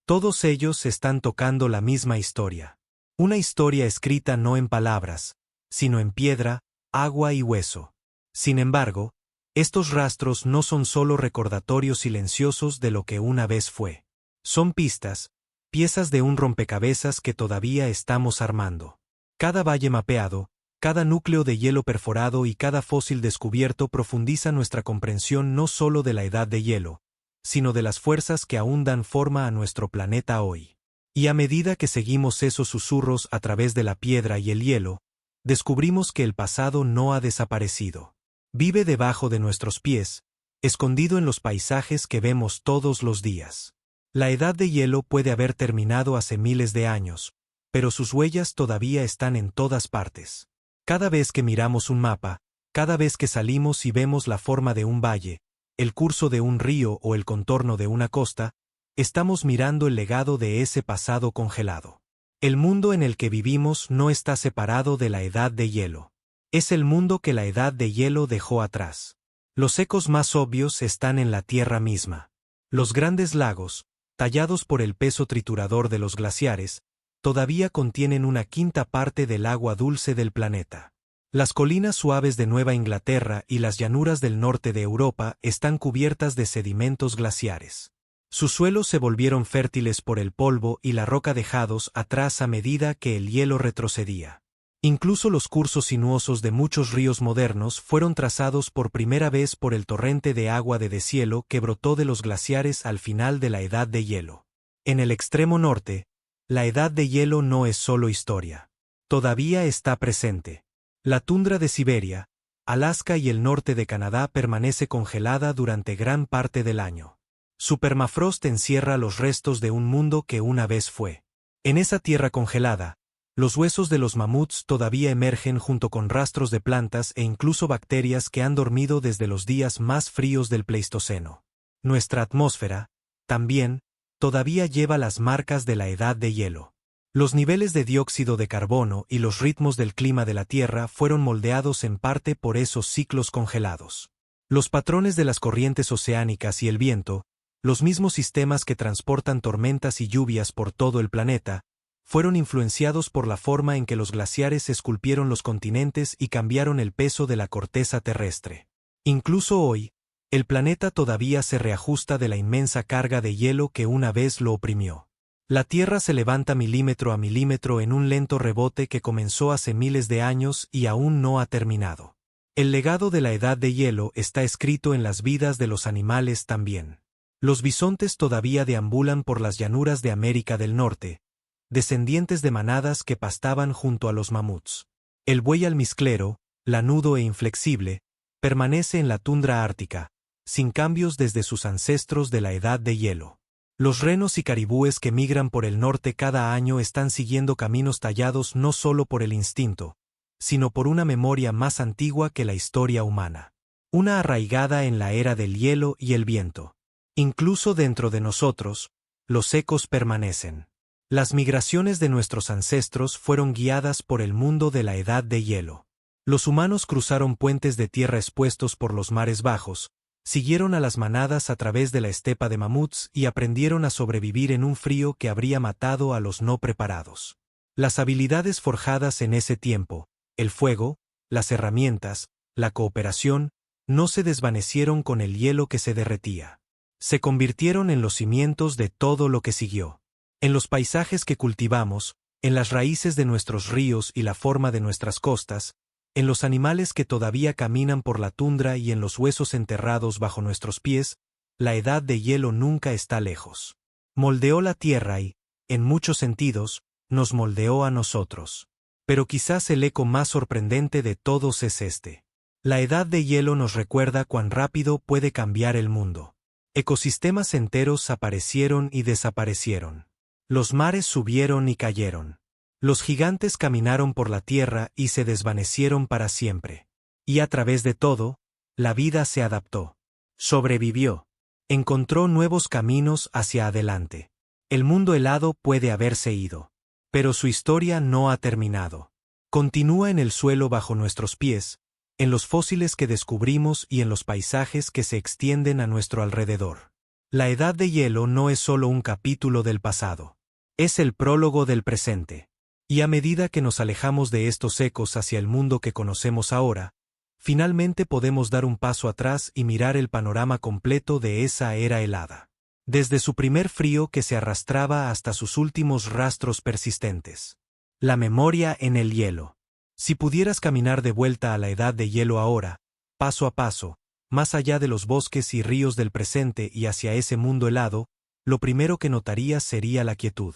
Todos ellos están tocando la misma historia. Una historia escrita no en palabras, sino en piedra, agua y hueso. Sin embargo, estos rastros no son solo recordatorios silenciosos de lo que una vez fue. Son pistas, piezas de un rompecabezas que todavía estamos armando. Cada valle mapeado, cada núcleo de hielo perforado y cada fósil descubierto profundiza nuestra comprensión no solo de la edad de hielo, sino de las fuerzas que aún dan forma a nuestro planeta hoy. Y a medida que seguimos esos susurros a través de la piedra y el hielo, descubrimos que el pasado no ha desaparecido. Vive debajo de nuestros pies, escondido en los paisajes que vemos todos los días. La edad de hielo puede haber terminado hace miles de años, pero sus huellas todavía están en todas partes. Cada vez que miramos un mapa, Cada vez que salimos y vemos la forma de un valle, el curso de un río o el contorno de una costa, estamos mirando el legado de ese pasado congelado. El mundo en el que vivimos no está separado de la edad de hielo. Es el mundo que la edad de hielo dejó atrás. Los ecos más obvios están en la Tierra misma. Los grandes lagos, tallados por el peso triturador de los glaciares, todavía contienen una quinta parte del agua dulce del planeta. Las colinas suaves de Nueva Inglaterra y las llanuras del norte de Europa están cubiertas de sedimentos glaciares. Sus suelos se volvieron fértiles por el polvo y la roca dejados atrás a medida que el hielo retrocedía. Incluso los cursos sinuosos de muchos ríos modernos fueron trazados por primera vez por el torrente de agua de deshielo que brotó de los glaciares al final de la Edad de Hielo. En el extremo norte, la Edad de Hielo no es solo historia. Todavía está presente. La tundra de Siberia, Alaska y el norte de Canadá permanece congelada durante gran parte del año. Su permafrost encierra los restos de un mundo que una vez fue. En esa tierra congelada, los huesos de los mamuts todavía emergen junto con rastros de plantas e incluso bacterias que han dormido desde los días más fríos del Pleistoceno. Nuestra atmósfera, también, todavía lleva las marcas de la edad de hielo. Los niveles de dióxido de carbono y los ritmos del clima de la Tierra fueron moldeados en parte por esos ciclos congelados. Los patrones de las corrientes oceánicas y el viento, los mismos sistemas que transportan tormentas y lluvias por todo el planeta, fueron influenciados por la forma en que los glaciares esculpieron los continentes y cambiaron el peso de la corteza terrestre. Incluso hoy, el planeta todavía se reajusta de la inmensa carga de hielo que una vez lo oprimió. La Tierra se levanta milímetro a milímetro en un lento rebote que comenzó hace miles de años y aún no ha terminado. El legado de la edad de hielo está escrito en las vidas de los animales también. Los bisontes todavía deambulan por las llanuras de América del Norte, descendientes de manadas que pastaban junto a los mamuts. El buey almizclero, lanudo e inflexible, permanece en la tundra ártica, sin cambios desde sus ancestros de la edad de hielo. Los renos y caribúes que migran por el norte cada año están siguiendo caminos tallados no solo por el instinto, sino por una memoria más antigua que la historia humana. Una arraigada en la era del hielo y el viento. Incluso dentro de nosotros, los ecos permanecen. Las migraciones de nuestros ancestros fueron guiadas por el mundo de la edad de hielo. Los humanos cruzaron puentes de tierra expuestos por los mares bajos, siguieron a las manadas a través de la estepa de mamuts y aprendieron a sobrevivir en un frío que habría matado a los no preparados. Las habilidades forjadas en ese tiempo, el fuego, las herramientas, la cooperación, no se desvanecieron con el hielo que se derretía. Se convirtieron en los cimientos de todo lo que siguió. En los paisajes que cultivamos, en las raíces de nuestros ríos y la forma de nuestras costas, en los animales que todavía caminan por la tundra y en los huesos enterrados bajo nuestros pies, la edad de hielo nunca está lejos. Moldeó la tierra y, en muchos sentidos, nos moldeó a nosotros. Pero quizás el eco más sorprendente de todos es este. La edad de hielo nos recuerda cuán rápido puede cambiar el mundo. Ecosistemas enteros aparecieron y desaparecieron. Los mares subieron y cayeron. Los gigantes caminaron por la tierra y se desvanecieron para siempre. Y a través de todo, la vida se adaptó. Sobrevivió. Encontró nuevos caminos hacia adelante. El mundo helado puede haberse ido. Pero su historia no ha terminado. Continúa en el suelo bajo nuestros pies, en los fósiles que descubrimos y en los paisajes que se extienden a nuestro alrededor. La edad de hielo no es solo un capítulo del pasado. Es el prólogo del presente. Y a medida que nos alejamos de estos ecos hacia el mundo que conocemos ahora, finalmente podemos dar un paso atrás y mirar el panorama completo de esa era helada. Desde su primer frío que se arrastraba hasta sus últimos rastros persistentes. La memoria en el hielo. Si pudieras caminar de vuelta a la edad de hielo ahora, paso a paso, más allá de los bosques y ríos del presente y hacia ese mundo helado, lo primero que notarías sería la quietud.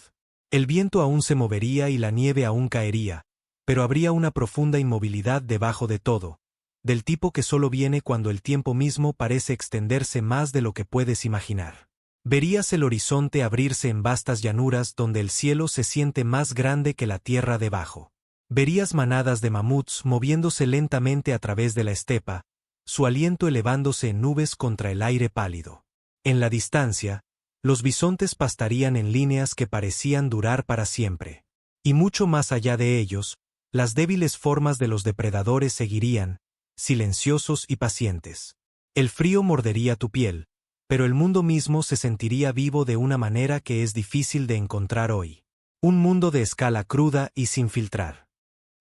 El viento aún se movería y la nieve aún caería, pero habría una profunda inmovilidad debajo de todo, del tipo que solo viene cuando el tiempo mismo parece extenderse más de lo que puedes imaginar. Verías el horizonte abrirse en vastas llanuras donde el cielo se siente más grande que la tierra debajo. Verías manadas de mamuts moviéndose lentamente a través de la estepa, su aliento elevándose en nubes contra el aire pálido. En la distancia, los bisontes pastarían en líneas que parecían durar para siempre. Y mucho más allá de ellos, las débiles formas de los depredadores seguirían, silenciosos y pacientes. El frío mordería tu piel, pero el mundo mismo se sentiría vivo de una manera que es difícil de encontrar hoy. Un mundo de escala cruda y sin filtrar.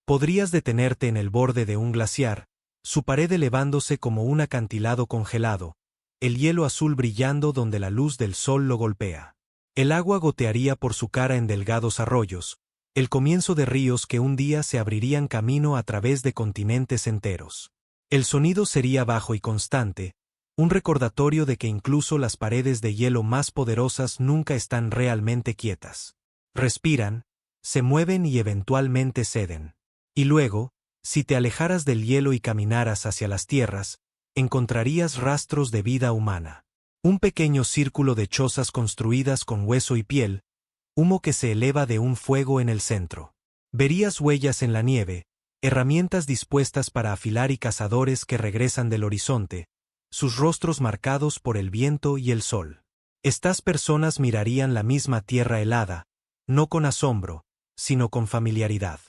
Podrías detenerte en el borde de un glaciar, su pared elevándose como un acantilado congelado, el hielo azul brillando donde la luz del sol lo golpea. El agua gotearía por su cara en delgados arroyos, el comienzo de ríos que un día se abrirían camino a través de continentes enteros. El sonido sería bajo y constante, un recordatorio de que incluso las paredes de hielo más poderosas nunca están realmente quietas. Respiran, se mueven y eventualmente ceden. Y luego, si te alejaras del hielo y caminaras hacia las tierras, encontrarías rastros de vida humana. Un pequeño círculo de chozas construidas con hueso y piel, humo que se eleva de un fuego en el centro. Verías huellas en la nieve, herramientas dispuestas para afilar y cazadores que regresan del horizonte, sus rostros marcados por el viento y el sol. Estas personas mirarían la misma tierra helada, no con asombro, sino con familiaridad.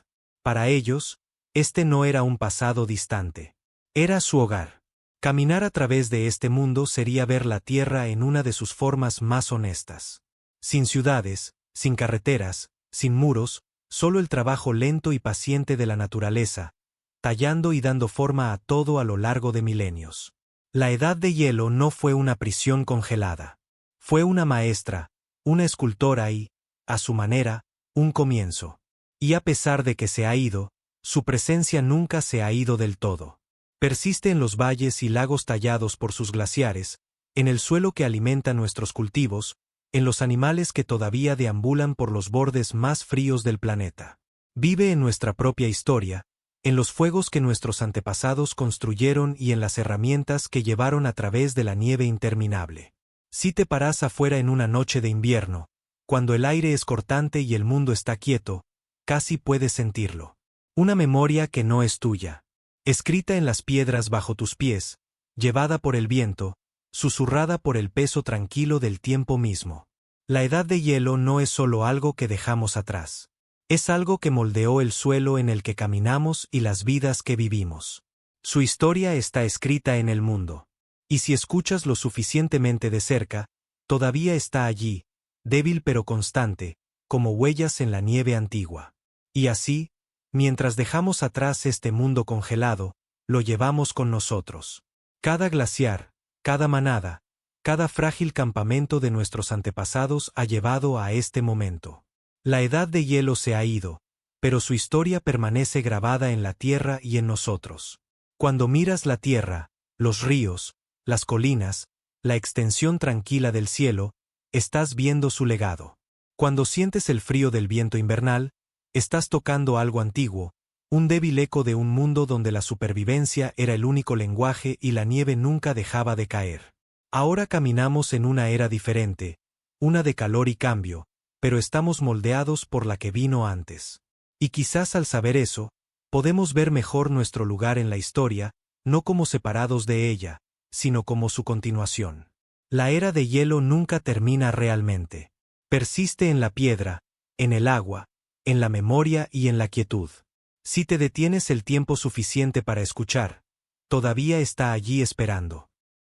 Para ellos, este no era un pasado distante. Era su hogar. Caminar a través de este mundo sería ver la tierra en una de sus formas más honestas. Sin ciudades, sin carreteras, sin muros, solo el trabajo lento y paciente de la naturaleza, tallando y dando forma a todo a lo largo de milenios. La edad de hielo no fue una prisión congelada. Fue una maestra, una escultora y, a su manera, un comienzo. Y a pesar de que se ha ido, su presencia nunca se ha ido del todo. Persiste en los valles y lagos tallados por sus glaciares, en el suelo que alimenta nuestros cultivos, en los animales que todavía deambulan por los bordes más fríos del planeta. Vive en nuestra propia historia, en los fuegos que nuestros antepasados construyeron y en las herramientas que llevaron a través de la nieve interminable. Si te paras afuera en una noche de invierno, cuando el aire es cortante y el mundo está quieto, casi puedes sentirlo. Una memoria que no es tuya. Escrita en las piedras bajo tus pies, llevada por el viento, susurrada por el peso tranquilo del tiempo mismo. La edad de hielo no es solo algo que dejamos atrás. Es algo que moldeó el suelo en el que caminamos y las vidas que vivimos. Su historia está escrita en el mundo. Y si escuchas lo suficientemente de cerca, todavía está allí, débil pero constante, como huellas en la nieve antigua. Y así, mientras dejamos atrás este mundo congelado, lo llevamos con nosotros. Cada glaciar, cada manada, cada frágil campamento de nuestros antepasados ha llevado a este momento. La edad de hielo se ha ido, pero su historia permanece grabada en la tierra y en nosotros. Cuando miras la tierra, los ríos, las colinas, la extensión tranquila del cielo, estás viendo su legado. Cuando sientes el frío del viento invernal, estás tocando algo antiguo, un débil eco de un mundo donde la supervivencia era el único lenguaje y la nieve nunca dejaba de caer. Ahora caminamos en una era diferente, una de calor y cambio, pero estamos moldeados por la que vino antes. Y quizás al saber eso, podemos ver mejor nuestro lugar en la historia, no como separados de ella, sino como su continuación. La era de hielo nunca termina realmente. Persiste en la piedra, en el agua, en la memoria y en la quietud. Si te detienes el tiempo suficiente para escuchar, todavía está allí esperando.